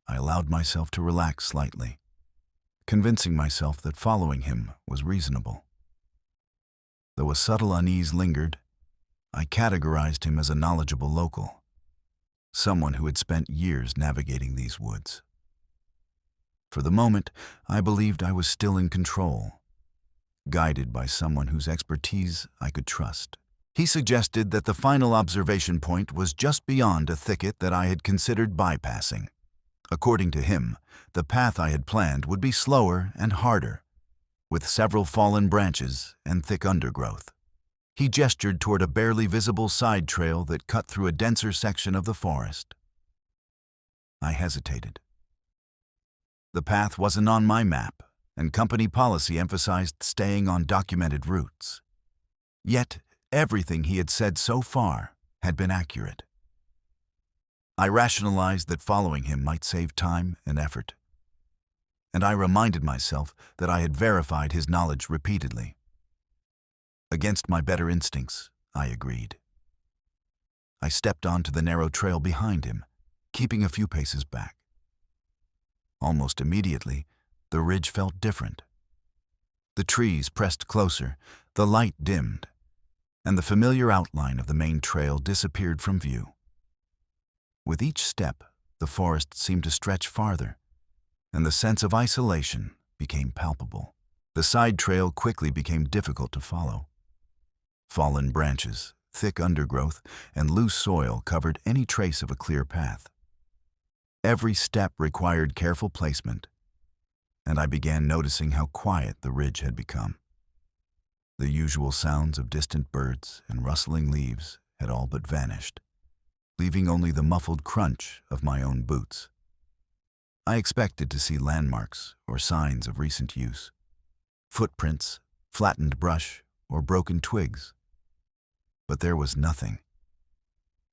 I allowed myself to relax slightly, convincing myself that following him was reasonable. Though a subtle unease lingered, I categorized him as a knowledgeable local, someone who had spent years navigating these woods. For the moment, I believed I was still in control, guided by someone whose expertise I could trust. He suggested that the final observation point was just beyond a thicket that I had considered bypassing. According to him, the path I had planned would be slower and harder, with several fallen branches and thick undergrowth. He gestured toward a barely visible side trail that cut through a denser section of the forest. I hesitated. The path wasn't on my map, and company policy emphasized staying on documented routes. Yet, everything he had said so far had been accurate. I rationalized that following him might save time and effort, and I reminded myself that I had verified his knowledge repeatedly. Against my better instincts, I agreed. I stepped onto the narrow trail behind him, keeping a few paces back. Almost immediately, the ridge felt different. The trees pressed closer, the light dimmed, and the familiar outline of the main trail disappeared from view. With each step, the forest seemed to stretch farther, and the sense of isolation became palpable. The side trail quickly became difficult to follow. Fallen branches, thick undergrowth, and loose soil covered any trace of a clear path. Every step required careful placement, and I began noticing how quiet the ridge had become. The usual sounds of distant birds and rustling leaves had all but vanished, leaving only the muffled crunch of my own boots. I expected to see landmarks or signs of recent use, footprints, flattened brush, or broken twigs. But there was nothing.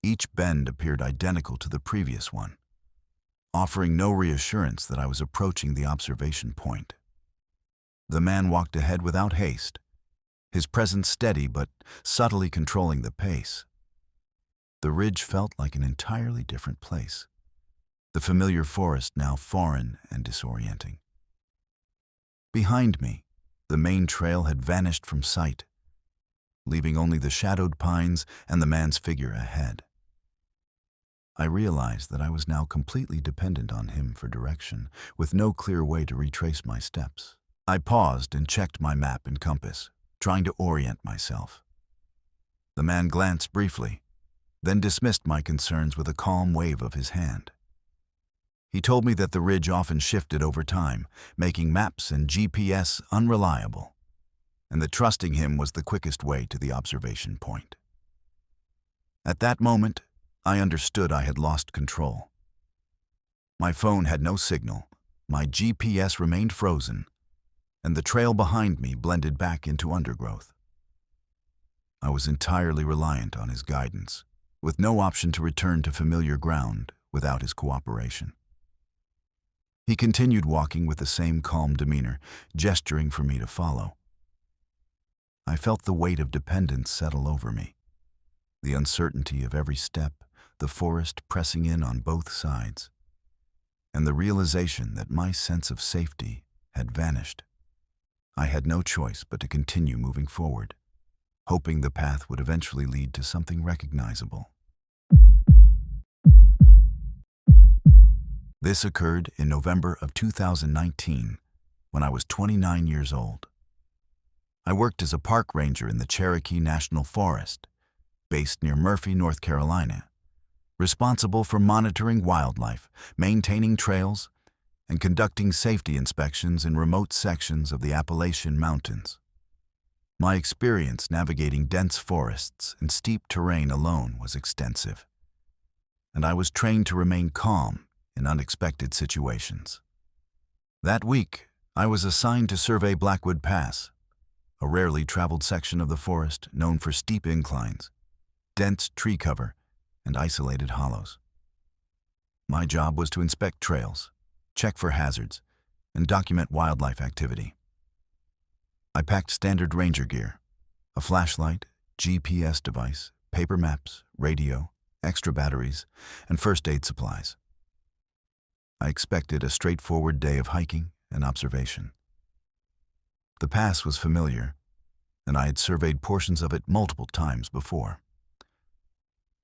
Each bend appeared identical to the previous one, offering no reassurance that I was approaching the observation point. The man walked ahead without haste, his presence steady but subtly controlling the pace. The ridge felt like an entirely different place, the familiar forest now foreign and disorienting. Behind me, the main trail had vanished from sight, leaving only the shadowed pines and the man's figure ahead. I realized that I was now completely dependent on him for direction, with no clear way to retrace my steps. I paused and checked my map and compass, trying to orient myself. The man glanced briefly, then dismissed my concerns with a calm wave of his hand. He told me that the ridge often shifted over time, making maps and GPS unreliable, and that trusting him was the quickest way to the observation point. At that moment, I understood I had lost control. My phone had no signal, my GPS remained frozen, and the trail behind me blended back into undergrowth. I was entirely reliant on his guidance, with no option to return to familiar ground without his cooperation. He continued walking with the same calm demeanor, gesturing for me to follow. I felt the weight of dependence settle over me, the uncertainty of every step, the forest pressing in on both sides, and the realization that my sense of safety had vanished. I had no choice but to continue moving forward, hoping the path would eventually lead to something recognizable. This occurred in November of 2019, when I was 29 years old. I worked as a park ranger in the Cherokee National Forest, based near Murphy, North Carolina, responsible for monitoring wildlife, maintaining trails, and conducting safety inspections in remote sections of the Appalachian Mountains. My experience navigating dense forests and steep terrain alone was extensive, and I was trained to remain calm in unexpected situations. That week, I was assigned to survey Blackwood Pass, a rarely traveled section of the forest known for steep inclines, dense tree cover, and isolated hollows. My job was to inspect trails, check for hazards, and document wildlife activity. I packed standard ranger gear, a flashlight, GPS device, paper maps, radio, extra batteries, and first aid supplies. I expected a straightforward day of hiking and observation. The pass was familiar, and I had surveyed portions of it multiple times before.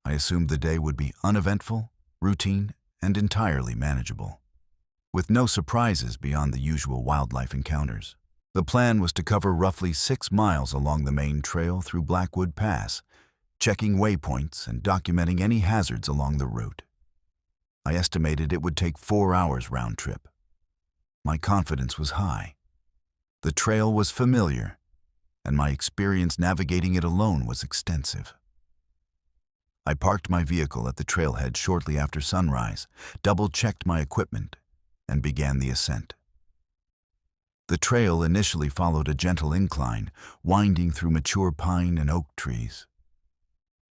I assumed the day would be uneventful, routine, and entirely manageable, with no surprises beyond the usual wildlife encounters. The plan was to cover roughly 6 miles along the main trail through Blackwood Pass, checking waypoints and documenting any hazards along the route. I estimated it would take 4 hours round trip. My confidence was high. The trail was familiar, and my experience navigating it alone was extensive. I parked my vehicle at the trailhead shortly after sunrise, double-checked my equipment, and began the ascent. The trail initially followed a gentle incline, winding through mature pine and oak trees.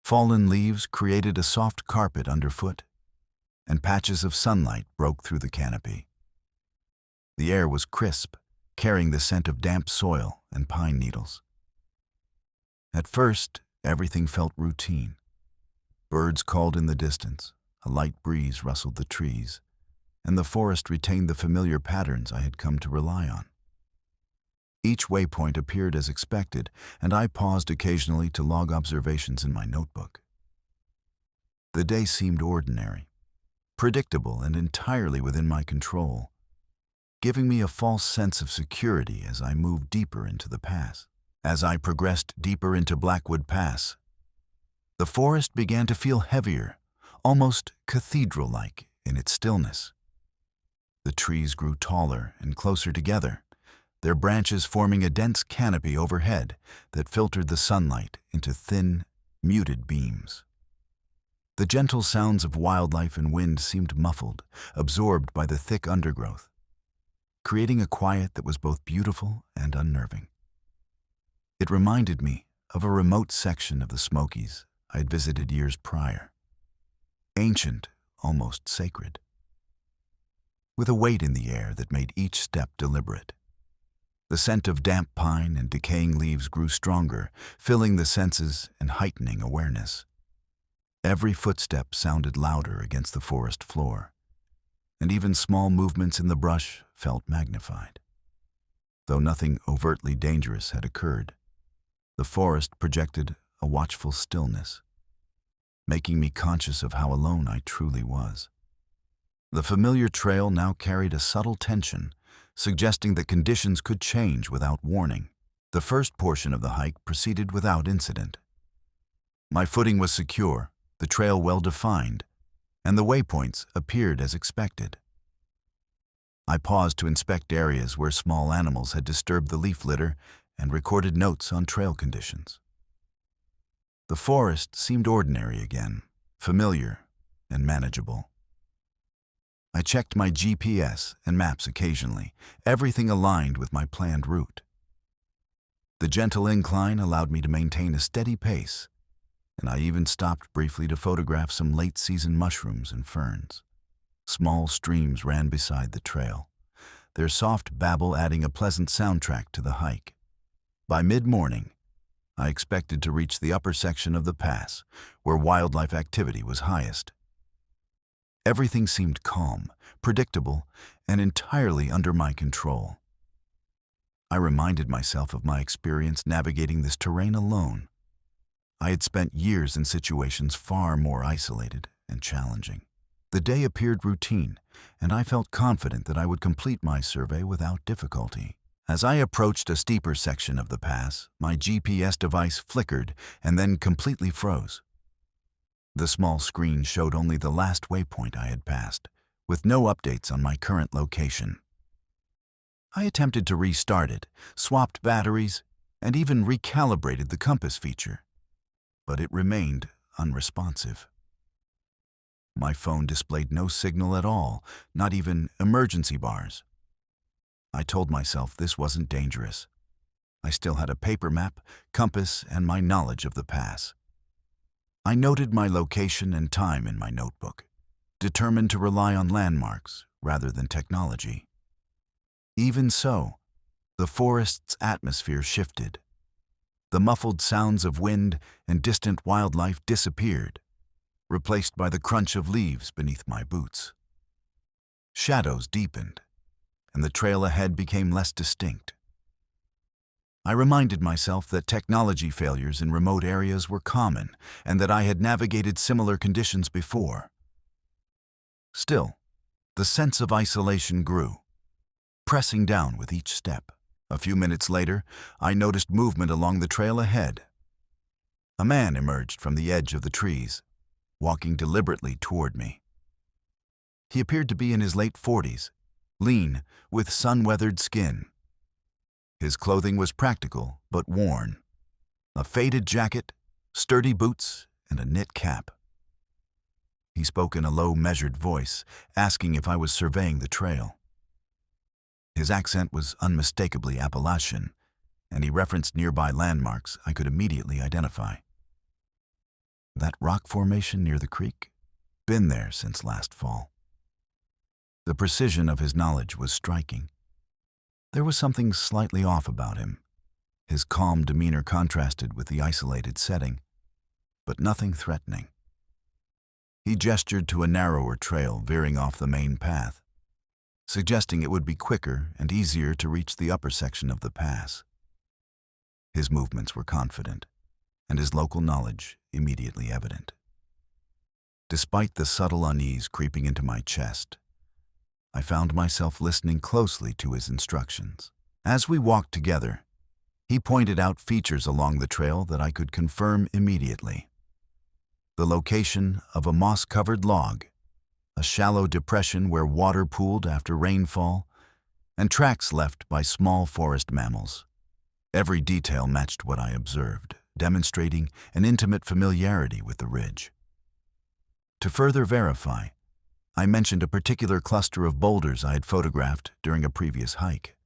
Fallen leaves created a soft carpet underfoot, and patches of sunlight broke through the canopy. The air was crisp, carrying the scent of damp soil and pine needles. At first, everything felt routine. Birds called in the distance, a light breeze rustled the trees, and the forest retained the familiar patterns I had come to rely on. Each waypoint appeared as expected, and I paused occasionally to log observations in my notebook. The day seemed ordinary, predictable, and entirely within my control, giving me a false sense of security as I moved deeper into the pass. As I progressed deeper into Blackwood Pass, the forest began to feel heavier, almost cathedral-like in its stillness. The trees grew taller and closer together, their branches forming a dense canopy overhead that filtered the sunlight into thin, muted beams. The gentle sounds of wildlife and wind seemed muffled, absorbed by the thick undergrowth, creating a quiet that was both beautiful and unnerving. It reminded me of a remote section of the Smokies I had visited years prior, ancient, almost sacred, with a weight in the air that made each step deliberate. The scent of damp pine and decaying leaves grew stronger, filling the senses and heightening awareness. Every footstep sounded louder against the forest floor, and even small movements in the brush felt magnified. Though nothing overtly dangerous had occurred, the forest projected a watchful stillness, making me conscious of how alone I truly was. The familiar trail now carried a subtle tension, suggesting that conditions could change without warning. The first portion of the hike proceeded without incident. My footing was secure, the trail well-defined, and the waypoints appeared as expected. I paused to inspect areas where small animals had disturbed the leaf litter and recorded notes on trail conditions. The forest seemed ordinary again, familiar and manageable. I checked my GPS and maps occasionally, everything aligned with my planned route. The gentle incline allowed me to maintain a steady pace, and I even stopped briefly to photograph some late-season mushrooms and ferns. Small streams ran beside the trail, their soft babble adding a pleasant soundtrack to the hike. By mid-morning, I expected to reach the upper section of the pass, where wildlife activity was highest. Everything seemed calm, predictable, and entirely under my control. I reminded myself of my experience navigating this terrain alone. I had spent years in situations far more isolated and challenging. The day appeared routine, and I felt confident that I would complete my survey without difficulty. As I approached a steeper section of the pass, my GPS device flickered and then completely froze. The small screen showed only the last waypoint I had passed, with no updates on my current location. I attempted to restart it, swapped batteries, and even recalibrated the compass feature, but it remained unresponsive. My phone displayed no signal at all, not even emergency bars. I told myself this wasn't dangerous. I still had a paper map, compass, and my knowledge of the pass. I noted my location and time in my notebook, determined to rely on landmarks rather than technology. Even so, the forest's atmosphere shifted. The muffled sounds of wind and distant wildlife disappeared, replaced by the crunch of leaves beneath my boots. Shadows deepened, and the trail ahead became less distinct. I reminded myself that technology failures in remote areas were common and that I had navigated similar conditions before. Still, the sense of isolation grew, pressing down with each step. A few minutes later, I noticed movement along the trail ahead. A man emerged from the edge of the trees, walking deliberately toward me. He appeared to be in his late 40s, lean, with sun-weathered skin. His clothing was practical but worn. A faded jacket, sturdy boots, and a knit cap. He spoke in a low, measured voice, asking if I was surveying the trail. His accent was unmistakably Appalachian, and he referenced nearby landmarks I could immediately identify. That rock formation near the creek? Been there since last fall. The precision of his knowledge was striking. There was something slightly off about him. His calm demeanor contrasted with the isolated setting, but nothing threatening. He gestured to a narrower trail veering off the main path, suggesting it would be quicker and easier to reach the upper section of the pass. His movements were confident, and his local knowledge immediately evident. Despite the subtle unease creeping into my chest, I found myself listening closely to his instructions. As we walked together, he pointed out features along the trail that I could confirm immediately. The location of a moss-covered log, a shallow depression where water pooled after rainfall, and tracks left by small forest mammals. Every detail matched what I observed, demonstrating an intimate familiarity with the ridge. To further verify, I mentioned a particular cluster of boulders I had photographed during a previous hike.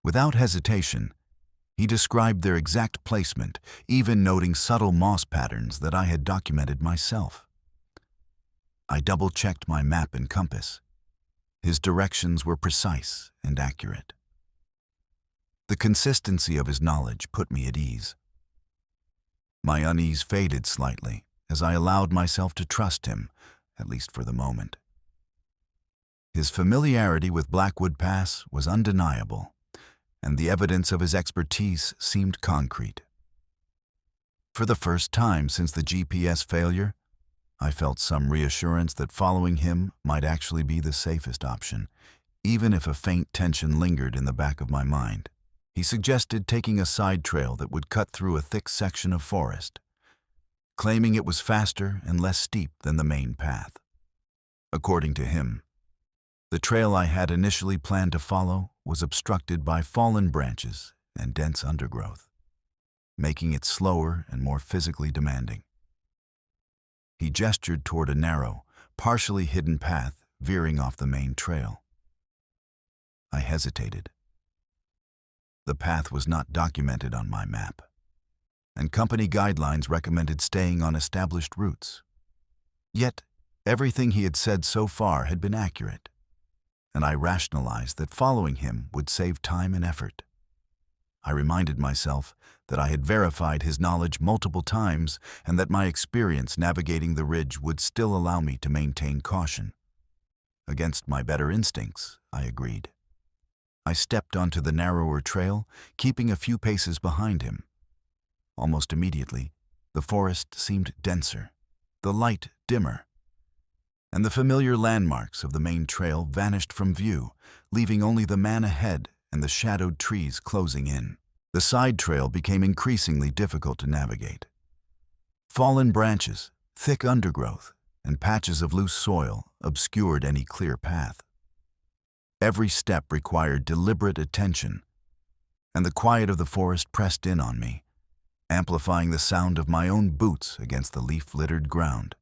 Without hesitation, he described their exact placement, even noting subtle moss patterns that I had documented myself. I double-checked my map and compass. His directions were precise and accurate. The consistency of his knowledge put me at ease. My unease faded slightly as I allowed myself to trust him, at least for the moment. His familiarity with Blackwood Pass was undeniable, and the evidence of his expertise seemed concrete. For the first time since the GPS failure, I felt some reassurance that following him might actually be the safest option, even if a faint tension lingered in the back of my mind. He suggested taking a side trail that would cut through a thick section of forest, claiming it was faster and less steep than the main path. According to him, the trail I had initially planned to follow was obstructed by fallen branches and dense undergrowth, making it slower and more physically demanding. He gestured toward a narrow, partially hidden path veering off the main trail. I hesitated. The path was not documented on my map, and company guidelines recommended staying on established routes. Yet, everything he had said so far had been accurate, and I rationalized that following him would save time and effort. I reminded myself that I had verified his knowledge multiple times and that my experience navigating the ridge would still allow me to maintain caution. Against my better instincts, I agreed. I stepped onto the narrower trail, keeping a few paces behind him. Almost immediately, the forest seemed denser, the light dimmer, and the familiar landmarks of the main trail vanished from view, leaving only the man ahead and the shadowed trees closing in. The side trail became increasingly difficult to navigate. Fallen branches, thick undergrowth, and patches of loose soil obscured any clear path. Every step required deliberate attention, and the quiet of the forest pressed in on me, amplifying the sound of my own boots against the leaf-littered ground.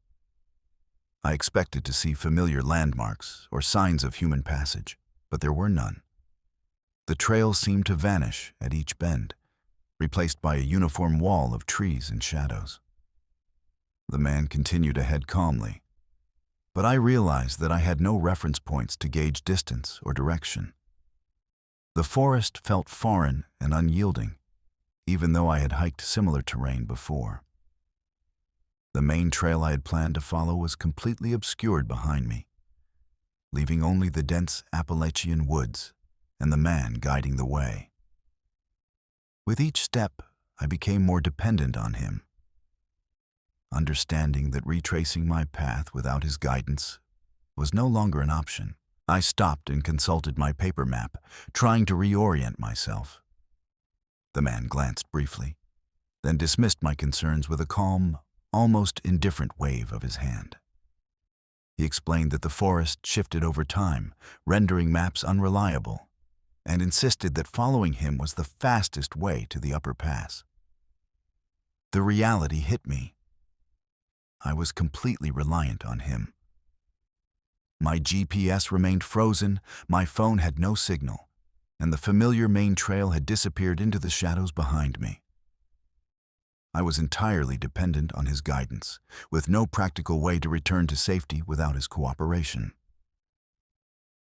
I expected to see familiar landmarks or signs of human passage, but there were none. The trail seemed to vanish at each bend, replaced by a uniform wall of trees and shadows. The man continued ahead calmly, but I realized that I had no reference points to gauge distance or direction. The forest felt foreign and unyielding, even though I had hiked similar terrain before. The main trail I had planned to follow was completely obscured behind me. leaving only the dense Appalachian woods and the man guiding the way. With each step, I became more dependent on him, understanding that retracing my path without his guidance was no longer an option. I stopped and consulted my paper map, trying to reorient myself. The man glanced briefly, then dismissed my concerns with a calm, almost indifferent wave of his hand. He explained that the forest shifted over time, rendering maps unreliable, and insisted that following him was the fastest way to the upper pass. The reality hit me. I was completely reliant on him. My GPS remained frozen, my phone had no signal, and the familiar main trail had disappeared into the shadows behind me. I was entirely dependent on his guidance, with no practical way to return to safety without his cooperation.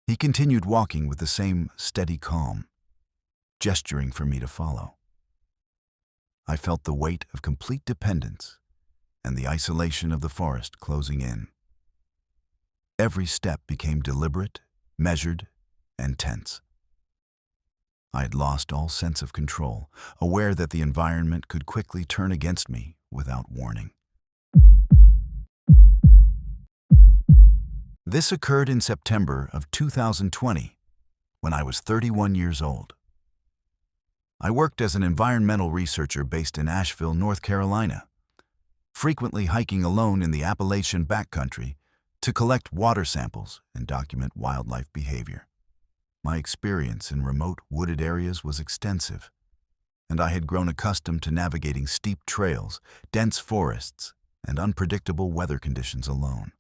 He continued walking with the same steady calm, gesturing for me to follow. I felt the weight of complete dependence and the isolation of the forest closing in. Every step became deliberate, measured, and tense. I had lost all sense of control, aware that the environment could quickly turn against me without warning. This occurred in September of 2020, when I was 31 years old. I worked as an environmental researcher based in Asheville, North Carolina, frequently hiking alone in the Appalachian backcountry to collect water samples and document wildlife behavior. My experience in remote wooded areas was extensive, and I had grown accustomed to navigating steep trails, dense forests, and unpredictable weather conditions alone.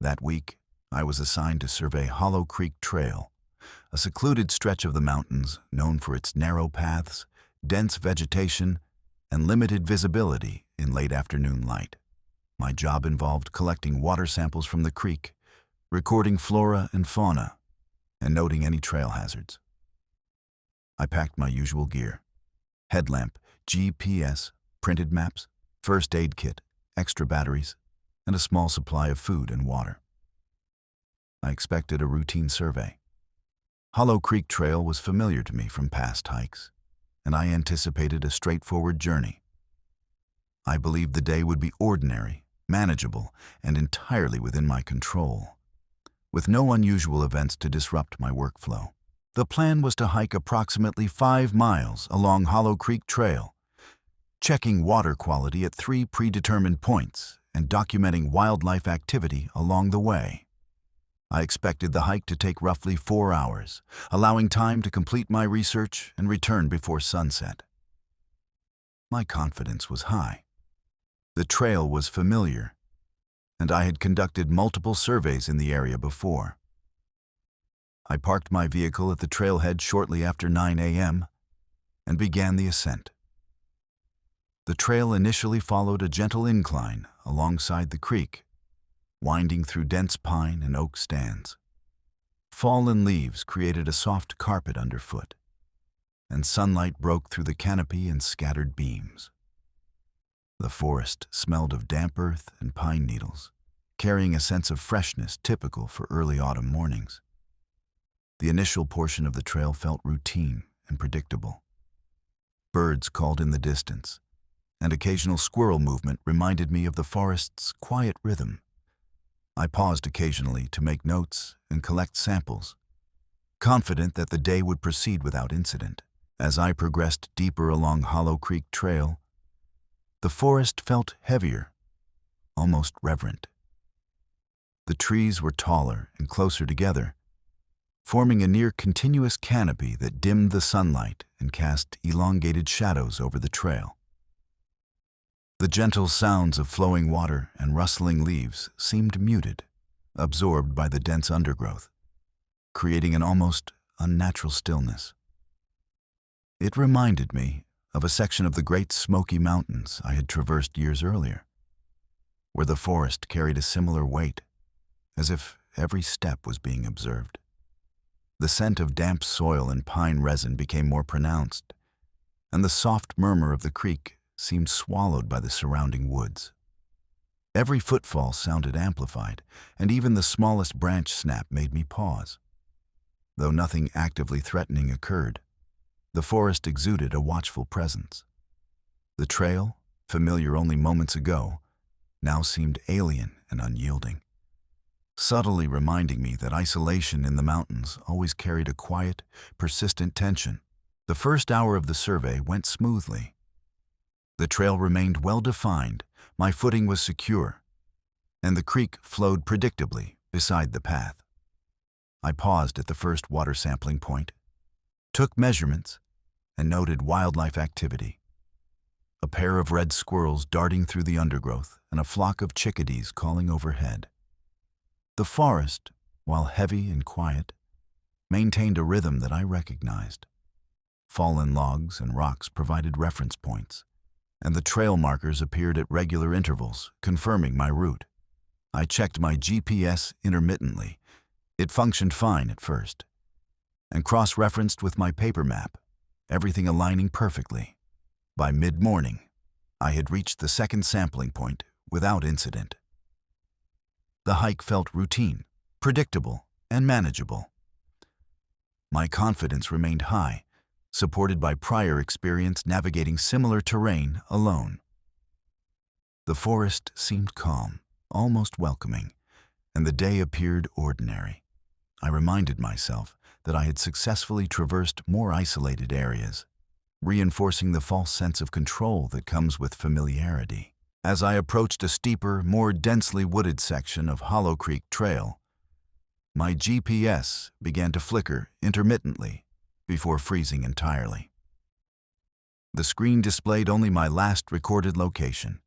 That week, I was assigned to survey Hollow Creek Trail, a secluded stretch of the mountains known for its narrow paths, dense vegetation, and limited visibility in late afternoon light. My job involved collecting water samples from the creek, recording flora and fauna, and noting any trail hazards. I packed my usual gear: headlamp, GPS, printed maps, first aid kit, extra batteries, and a small supply of food and water. I expected a routine survey. Hollow Creek Trail was familiar to me from past hikes, and I anticipated a straightforward journey. I believed the day would be ordinary, manageable, and entirely within my control, with no unusual events to disrupt my workflow. The plan was to hike approximately 5 miles along Hollow Creek Trail, checking water quality at 3 predetermined points and documenting wildlife activity along the way. I expected the hike to take roughly 4 hours, allowing time to complete my research and return before sunset. My confidence was high. The trail was familiar, and I had conducted multiple surveys in the area before. I parked my vehicle at the trailhead shortly after 9 a.m. and began the ascent. The trail initially followed a gentle incline alongside the creek, winding through dense pine and oak stands. Fallen leaves created a soft carpet underfoot, and sunlight broke through the canopy in scattered beams. The forest smelled of damp earth and pine needles, carrying a sense of freshness typical for early autumn mornings. The initial portion of the trail felt routine and predictable. Birds called in the distance, and occasional squirrel movement reminded me of the forest's quiet rhythm. I paused occasionally to make notes and collect samples, confident that the day would proceed without incident. As I progressed deeper along Hollow Creek Trail, the forest felt heavier, almost reverent. The trees were taller and closer together, forming a near-continuous canopy that dimmed the sunlight and cast elongated shadows over the trail. The gentle sounds of flowing water and rustling leaves seemed muted, absorbed by the dense undergrowth, creating an almost unnatural stillness. It reminded me of a section of the Great Smoky Mountains I had traversed years earlier, where the forest carried a similar weight, as if every step was being observed. The scent of damp soil and pine resin became more pronounced, and the soft murmur of the creek seemed swallowed by the surrounding woods. Every footfall sounded amplified, and even the smallest branch snap made me pause. Though nothing actively threatening occurred, the forest exuded a watchful presence. The trail, familiar only moments ago, now seemed alien and unyielding, subtly reminding me that isolation in the mountains always carried a quiet, persistent tension. The first hour of the survey went smoothly. The trail remained well-defined, my footing was secure, and the creek flowed predictably beside the path. I paused at the first water sampling point, took measurements, and noted wildlife activity. A pair of red squirrels darting through the undergrowth and a flock of chickadees calling overhead. The forest, while heavy and quiet, maintained a rhythm that I recognized. Fallen logs and rocks provided reference points, and the trail markers appeared at regular intervals, confirming my route. I checked my GPS intermittently. It functioned fine at first, and cross-referenced with my paper map, everything aligning perfectly. By mid-morning, I had reached the second sampling point without incident. The hike felt routine, predictable, and manageable. My confidence remained high, supported by prior experience navigating similar terrain alone. The forest seemed calm, almost welcoming, and the day appeared ordinary. I reminded myself that I had successfully traversed more isolated areas, reinforcing the false sense of control that comes with familiarity. As I approached a steeper, more densely wooded section of Hollow Creek Trail, my GPS began to flicker intermittently before freezing entirely. The screen displayed only my last recorded location,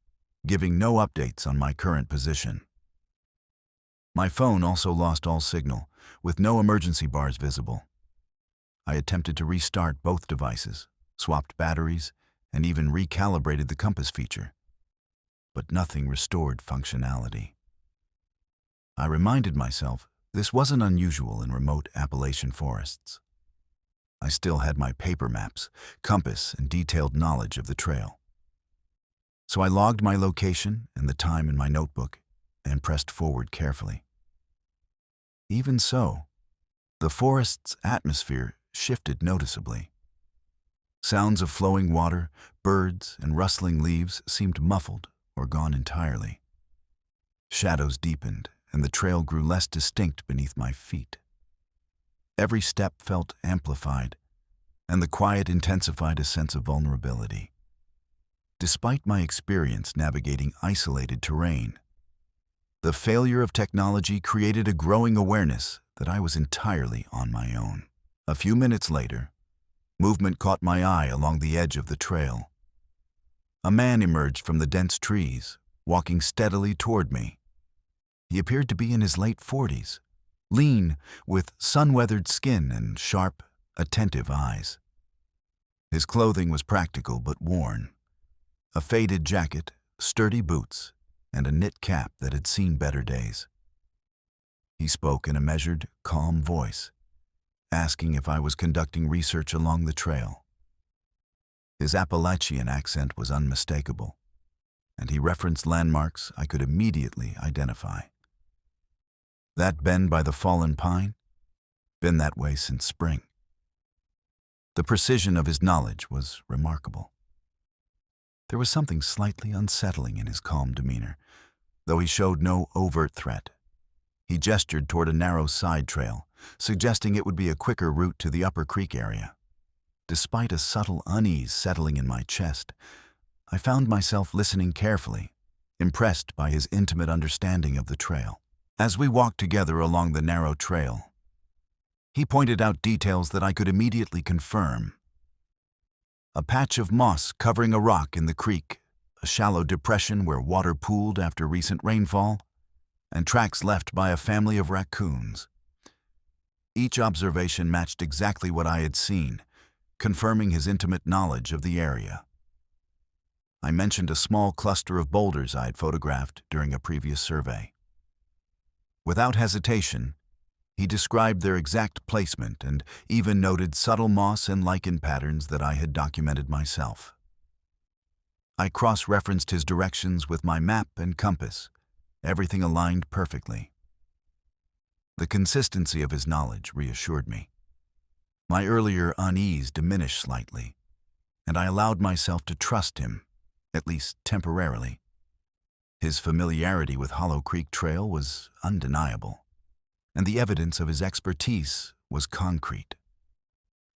giving no updates on my current position. My phone also lost all signal, with no emergency bars visible. I attempted to restart both devices, swapped batteries, and even recalibrated the compass feature, but nothing restored functionality. I reminded myself this wasn't unusual in remote Appalachian forests. I still had my paper maps, compass, and detailed knowledge of the trail. So I logged my location and the time in my notebook and pressed forward carefully. Even so, the forest's atmosphere shifted noticeably. Sounds of flowing water, birds, and rustling leaves seemed muffled or gone entirely. Shadows deepened, and the trail grew less distinct beneath my feet. Every step felt amplified, and the quiet intensified a sense of vulnerability. Despite my experience navigating isolated terrain, the failure of technology created a growing awareness that I was entirely on my own. A few minutes later, movement caught my eye along the edge of the trail. A man emerged from the dense trees, walking steadily toward me. He appeared to be in his late 40s, lean, with sun-weathered skin and sharp, attentive eyes. His clothing was practical but worn. A faded jacket, sturdy boots, and a knit cap that had seen better days. He spoke in a measured, calm voice, asking if I was conducting research along the trail. His Appalachian accent was unmistakable, and he referenced landmarks I could immediately identify. That bend by the fallen pine? Been that way since spring. The precision of his knowledge was remarkable. There was something slightly unsettling in his calm demeanor, though he showed no overt threat. He gestured toward a narrow side trail, suggesting it would be a quicker route to the Upper Creek area. Despite a subtle unease settling in my chest, I found myself listening carefully, impressed by his intimate understanding of the trail. As we walked together along the narrow trail, he pointed out details that I could immediately confirm. A patch of moss covering a rock in the creek, a shallow depression where water pooled after recent rainfall, and tracks left by a family of raccoons. Each observation matched exactly what I had seen, confirming his intimate knowledge of the area. I mentioned a small cluster of boulders I had photographed during a previous survey. Without hesitation, he described their exact placement and even noted subtle moss and lichen patterns that I had documented myself. I cross-referenced his directions with my map and compass. Everything aligned perfectly. The consistency of his knowledge reassured me. My earlier unease diminished slightly, and I allowed myself to trust him, at least temporarily. His familiarity with Hollow Creek Trail was undeniable, and the evidence of his expertise was concrete.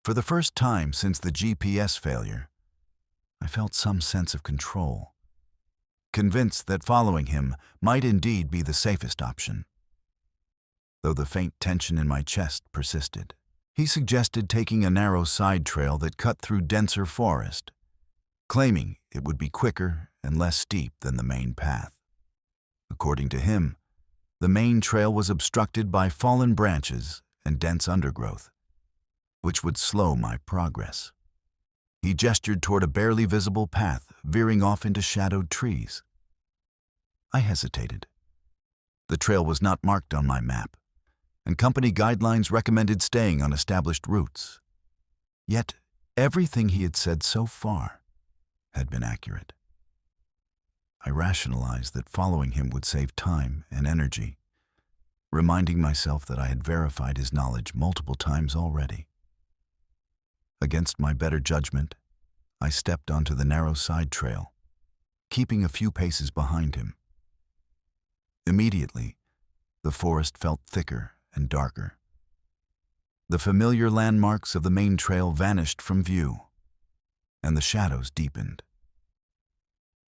For the first time since the GPS failure, I felt some sense of control, convinced that following him might indeed be the safest option. Though the faint tension in my chest persisted, he suggested taking a narrow side trail that cut through denser forest, claiming it would be quicker and less steep than the main path. According to him, the main trail was obstructed by fallen branches and dense undergrowth, which would slow my progress. He gestured toward a barely visible path veering off into shadowed trees. I hesitated. The trail was not marked on my map, and company guidelines recommended staying on established routes. Yet, everything he had said so far had been accurate. I rationalized that following him would save time and energy, reminding myself that I had verified his knowledge multiple times already. Against my better judgment, I stepped onto the narrow side trail, keeping a few paces behind him. Immediately, the forest felt thicker and darker. The familiar landmarks of the main trail vanished from view, and the shadows deepened.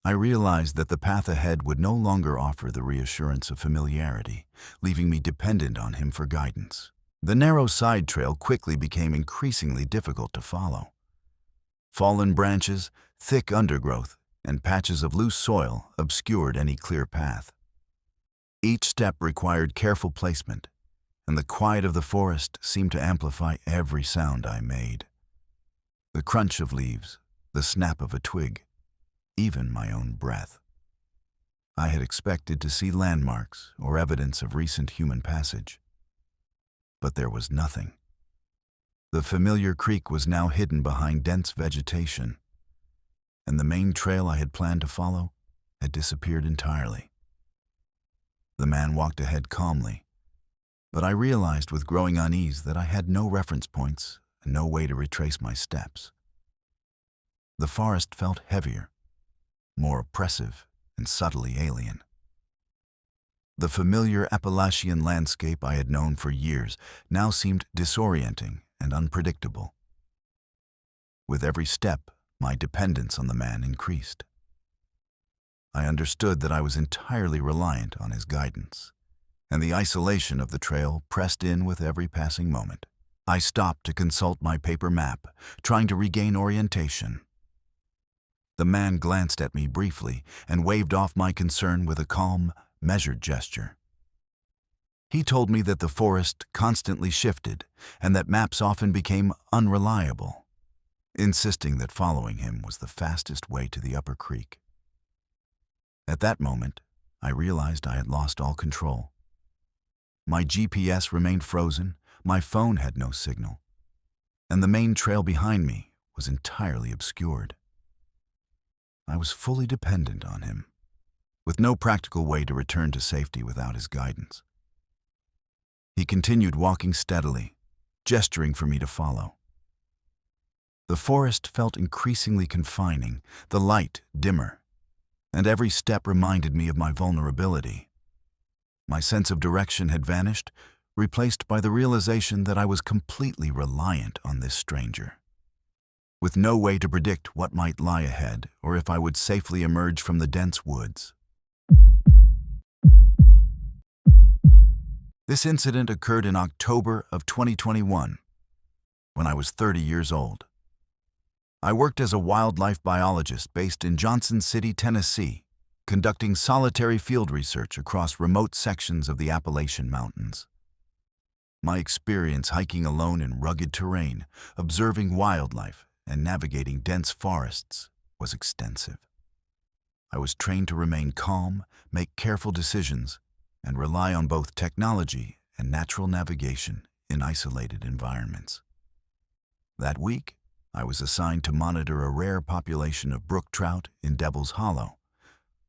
I realized that the path ahead would no longer offer the reassurance of familiarity, leaving me dependent on him for guidance. The narrow side trail quickly became increasingly difficult to follow. Fallen branches, thick undergrowth, and patches of loose soil obscured any clear path. Each step required careful placement, and the quiet of the forest seemed to amplify every sound I made. The crunch of leaves, the snap of a twig, even my own breath. I had expected to see landmarks or evidence of recent human passage, but there was nothing. The familiar creek was now hidden behind dense vegetation, and the main trail I had planned to follow had disappeared entirely. The man walked ahead calmly, but I realized with growing unease that I had no reference points and no way to retrace my steps. The forest felt heavier, more oppressive, and subtly alien. The familiar Appalachian landscape I had known for years now seemed disorienting and unpredictable. With every step, my dependence on the man increased. I understood that I was entirely reliant on his guidance, and the isolation of the trail pressed in with every passing moment. I stopped to consult my paper map, trying to regain orientation. The man glanced at me briefly and waved off my concern with a calm, measured gesture. He told me that the forest constantly shifted and that maps often became unreliable, insisting that following him was the fastest way to the upper creek. At that moment, I realized I had lost all control. My GPS remained frozen, my phone had no signal, and the main trail behind me was entirely obscured. I was fully dependent on him, with no practical way to return to safety without his guidance. He continued walking steadily, gesturing for me to follow. The forest felt increasingly confining, the light dimmer, and every step reminded me of my vulnerability. My sense of direction had vanished, replaced by the realization that I was completely reliant on this stranger. With no way to predict what might lie ahead or if I would safely emerge from the dense woods. This incident occurred in October of 2021, when I was 30 years old. I worked as a wildlife biologist based in Johnson City, Tennessee, conducting solitary field research across remote sections of the Appalachian Mountains. My experience hiking alone in rugged terrain, observing wildlife, and navigating dense forests was extensive. I was trained to remain calm, make careful decisions, and rely on both technology and natural navigation in isolated environments. That week, I was assigned to monitor a rare population of brook trout in Devil's Hollow,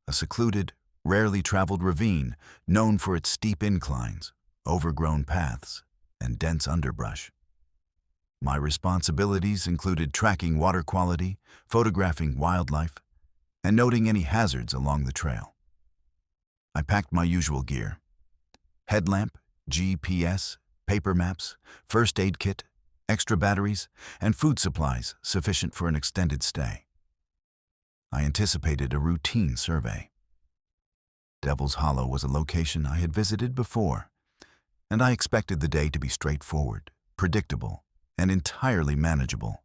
a secluded, rarely traveled ravine known for its steep inclines, overgrown paths, and dense underbrush. My responsibilities included tracking water quality, photographing wildlife, and noting any hazards along the trail. I packed my usual gear: headlamp, GPS, paper maps, first aid kit, extra batteries, and food supplies sufficient for an extended stay. I anticipated a routine survey. Devil's Hollow was a location I had visited before, and I expected the day to be straightforward, predictable, and entirely manageable,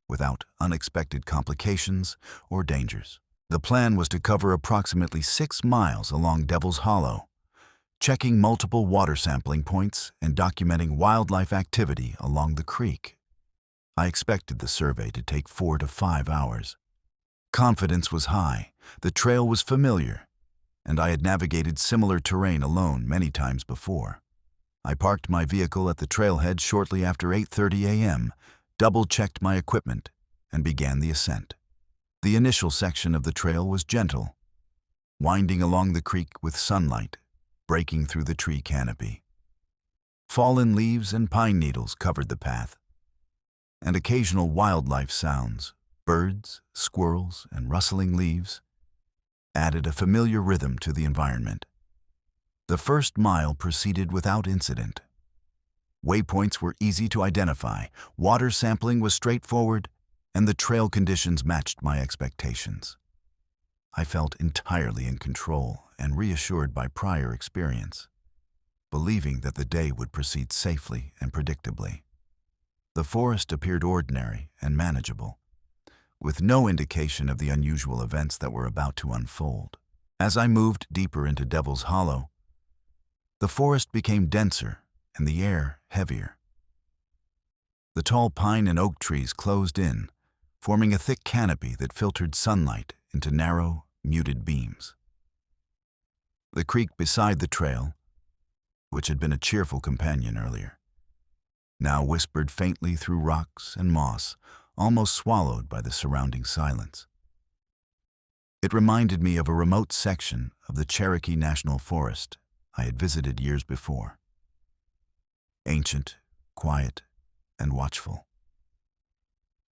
without unexpected complications or dangers. The plan was to cover approximately 6 miles along Devil's Hollow, checking multiple water sampling points and documenting wildlife activity along the creek. I expected the survey to take 4 to 5 hours. Confidence was high, the trail was familiar, and I had navigated similar terrain alone many times before. I parked my vehicle at the trailhead shortly after 8:30 a.m., double-checked my equipment, and began the ascent. The initial section of the trail was gentle, winding along the creek with sunlight breaking through the tree canopy. Fallen leaves and pine needles covered the path, and occasional wildlife sounds, birds, squirrels, and rustling leaves, added a familiar rhythm to the environment. The first mile proceeded without incident. Waypoints were easy to identify, water sampling was straightforward, and the trail conditions matched my expectations. I felt entirely in control and reassured by prior experience, believing that the day would proceed safely and predictably. The forest appeared ordinary and manageable, with no indication of the unusual events that were about to unfold. As I moved deeper into Devil's Hollow, the forest became denser and the air heavier. The tall pine and oak trees closed in, forming a thick canopy that filtered sunlight into narrow, muted beams. The creek beside the trail, which had been a cheerful companion earlier, now whispered faintly through rocks and moss, almost swallowed by the surrounding silence. It reminded me of a remote section of the Cherokee National Forest I had visited years before. Ancient, quiet, and watchful.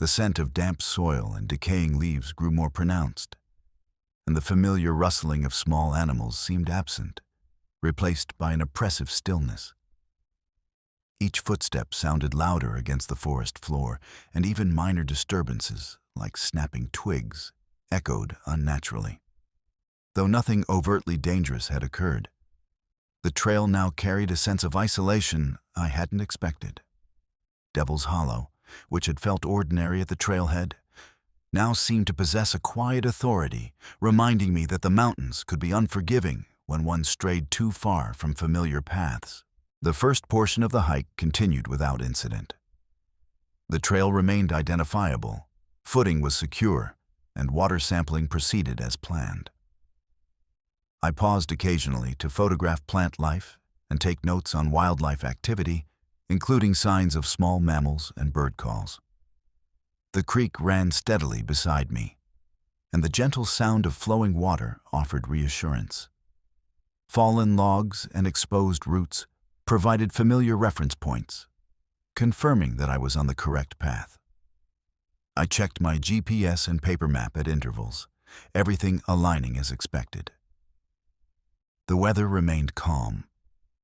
The scent of damp soil and decaying leaves grew more pronounced, and the familiar rustling of small animals seemed absent, replaced by an oppressive stillness. Each footstep sounded louder against the forest floor, and even minor disturbances, like snapping twigs, echoed unnaturally. Though nothing overtly dangerous had occurred, the trail now carried a sense of isolation I hadn't expected. Devil's Hollow, which had felt ordinary at the trailhead, now seemed to possess a quiet authority, reminding me that the mountains could be unforgiving when one strayed too far from familiar paths. The first portion of the hike continued without incident. The trail remained identifiable, footing was secure, and water sampling proceeded as planned. I paused occasionally to photograph plant life and take notes on wildlife activity, including signs of small mammals and bird calls. The creek ran steadily beside me, and the gentle sound of flowing water offered reassurance. Fallen logs and exposed roots provided familiar reference points, confirming that I was on the correct path. I checked my GPS and paper map at intervals, everything aligning as expected. The weather remained calm,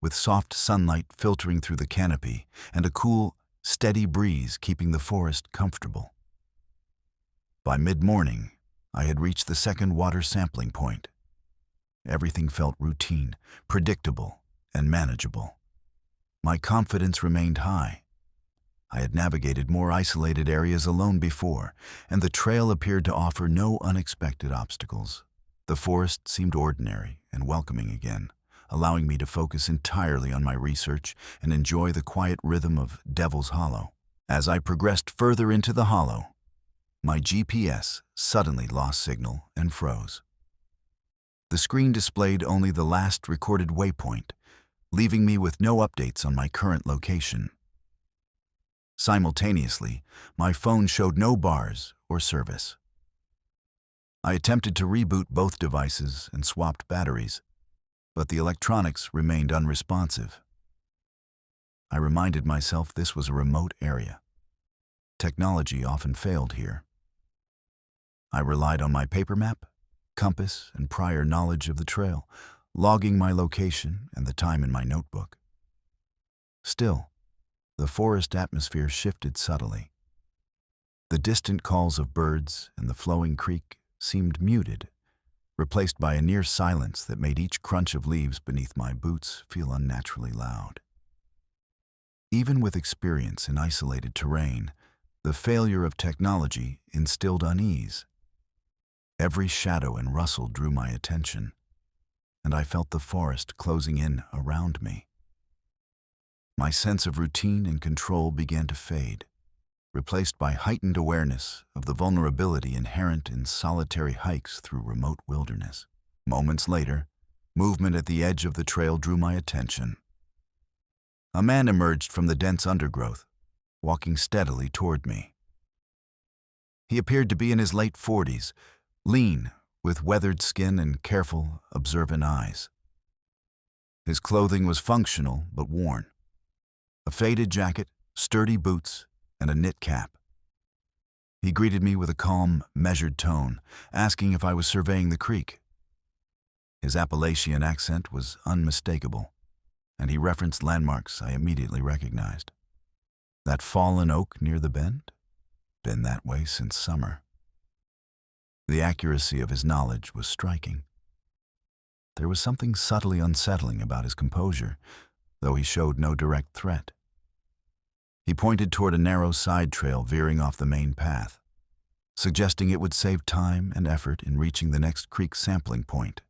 with soft sunlight filtering through the canopy and a cool, steady breeze keeping the forest comfortable. By mid-morning, I had reached the second water sampling point. Everything felt routine, predictable, and manageable. My confidence remained high. I had navigated more isolated areas alone before, and the trail appeared to offer no unexpected obstacles. The forest seemed ordinary and welcoming again, allowing me to focus entirely on my research and enjoy the quiet rhythm of Devil's Hollow. As I progressed further into the hollow, my GPS suddenly lost signal and froze. The screen displayed only the last recorded waypoint, leaving me with no updates on my current location. Simultaneously, my phone showed no bars or service. I attempted to reboot both devices and swapped batteries, but the electronics remained unresponsive. I reminded myself this was a remote area. Technology often failed here. I relied on my paper map, compass, and prior knowledge of the trail, logging my location and the time in my notebook. Still, the forest atmosphere shifted subtly. The distant calls of birds and the flowing creek seemed muted, replaced by a near silence that made each crunch of leaves beneath my boots feel unnaturally loud. Even with experience in isolated terrain, the failure of technology instilled unease. Every shadow and rustle drew my attention, and I felt the forest closing in around me. My sense of routine and control began to fade, replaced by heightened awareness of the vulnerability inherent in solitary hikes through remote wilderness. Moments later, movement at the edge of the trail drew my attention. A man emerged from the dense undergrowth, walking steadily toward me. He appeared to be in his late 40s, lean, with weathered skin and careful, observant eyes. His clothing was functional but worn. A faded jacket, sturdy boots, and a knit cap. He greeted me with a calm, measured tone, asking if I was surveying the creek. His Appalachian accent was unmistakable, and he referenced landmarks I immediately recognized. That fallen oak near the bend? Been that way since summer. The accuracy of his knowledge was striking. There was something subtly unsettling about his composure, though he showed no direct threat. He pointed toward a narrow side trail veering off the main path, suggesting it would save time and effort in reaching the next creek sampling point.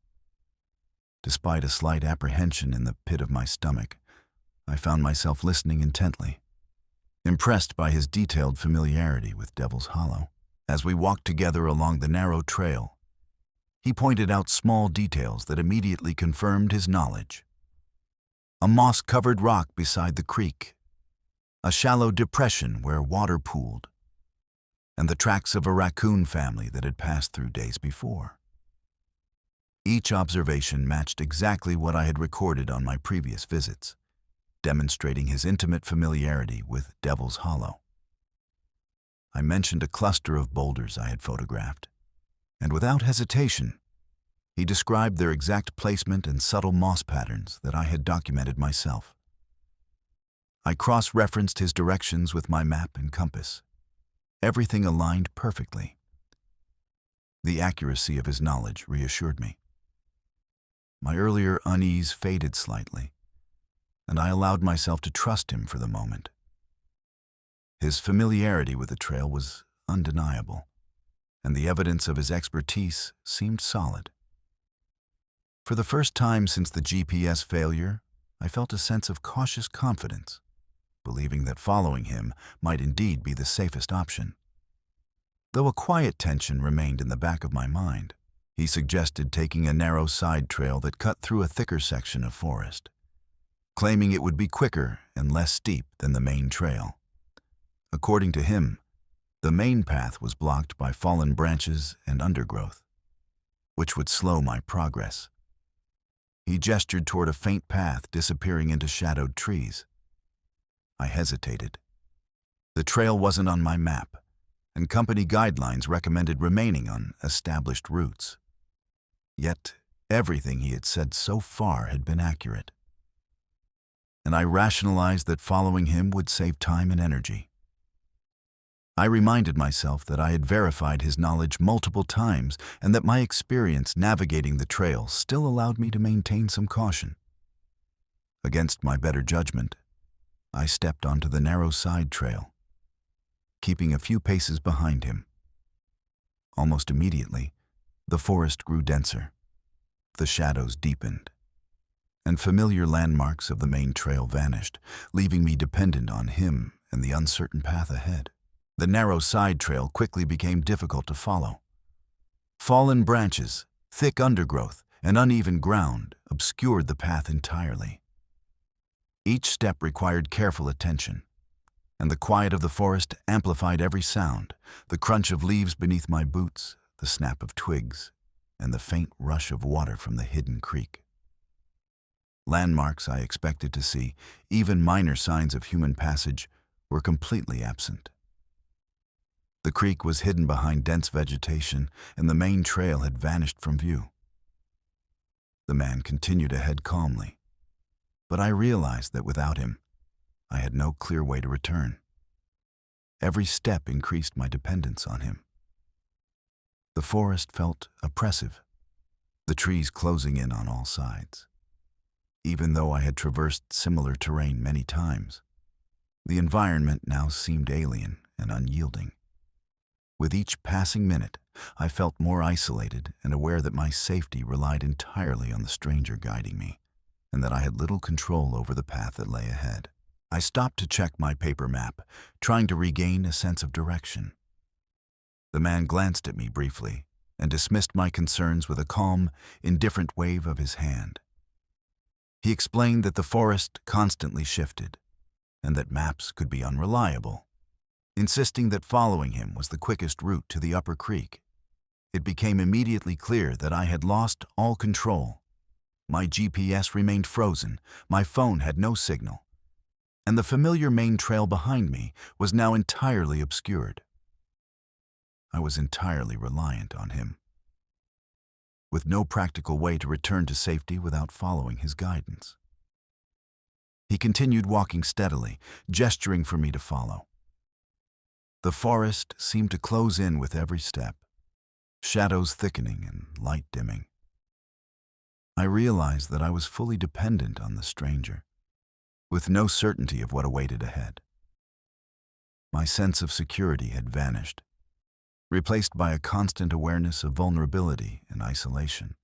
Despite a slight apprehension in the pit of my stomach, I found myself listening intently, impressed by his detailed familiarity with Devil's Hollow. As we walked together along the narrow trail, he pointed out small details that immediately confirmed his knowledge. A moss-covered rock beside the creek, a shallow depression where water pooled, and the tracks of a raccoon family that had passed through days before. Each observation matched exactly what I had recorded on my previous visits, demonstrating his intimate familiarity with Devil's Hollow. I mentioned a cluster of boulders I had photographed, and without hesitation, he described their exact placement and subtle moss patterns that I had documented myself. I cross-referenced his directions with my map and compass. Everything aligned perfectly. The accuracy of his knowledge reassured me. My earlier unease faded slightly, and I allowed myself to trust him for the moment. His familiarity with the trail was undeniable, and the evidence of his expertise seemed solid. For the first time since the GPS failure, I felt a sense of cautious confidence, believing that following him might indeed be the safest option. Though a quiet tension remained in the back of my mind, he suggested taking a narrow side trail that cut through a thicker section of forest, claiming it would be quicker and less steep than the main trail. According to him, the main path was blocked by fallen branches and undergrowth, which would slow my progress. He gestured toward a faint path disappearing into shadowed trees. I hesitated. The trail wasn't on my map, and company guidelines recommended remaining on established routes. Yet, everything he had said so far had been accurate. And I rationalized that following him would save time and energy. I reminded myself that I had verified his knowledge multiple times and that my experience navigating the trail still allowed me to maintain some caution. Against my better judgment, I stepped onto the narrow side trail, keeping a few paces behind him. Almost immediately, the forest grew denser, the shadows deepened, and familiar landmarks of the main trail vanished, leaving me dependent on him and the uncertain path ahead. The narrow side trail quickly became difficult to follow. Fallen branches, thick undergrowth, and uneven ground obscured the path entirely. Each step required careful attention, and the quiet of the forest amplified every sound: the crunch of leaves beneath my boots, the snap of twigs, and the faint rush of water from the hidden creek. Landmarks I expected to see, even minor signs of human passage, were completely absent. The creek was hidden behind dense vegetation, and the main trail had vanished from view. The man continued ahead calmly, but I realized that without him, I had no clear way to return. Every step increased my dependence on him. The forest felt oppressive, the trees closing in on all sides. Even though I had traversed similar terrain many times, the environment now seemed alien and unyielding. With each passing minute, I felt more isolated and aware that my safety relied entirely on the stranger guiding me, and that I had little control over the path that lay ahead. I stopped to check my paper map, trying to regain a sense of direction. The man glanced at me briefly and dismissed my concerns with a calm, indifferent wave of his hand. He explained that the forest constantly shifted, and that maps could be unreliable, insisting that following him was the quickest route to the upper creek. It became immediately clear that I had lost all control. My GPS remained frozen, my phone had no signal, and the familiar main trail behind me was now entirely obscured. I was entirely reliant on him, with no practical way to return to safety without following his guidance. He continued walking steadily, gesturing for me to follow. The forest seemed to close in with every step, shadows thickening and light dimming. I realized that I was fully dependent on the stranger, with no certainty of what awaited ahead. My sense of security had vanished, replaced by a constant awareness of vulnerability and isolation.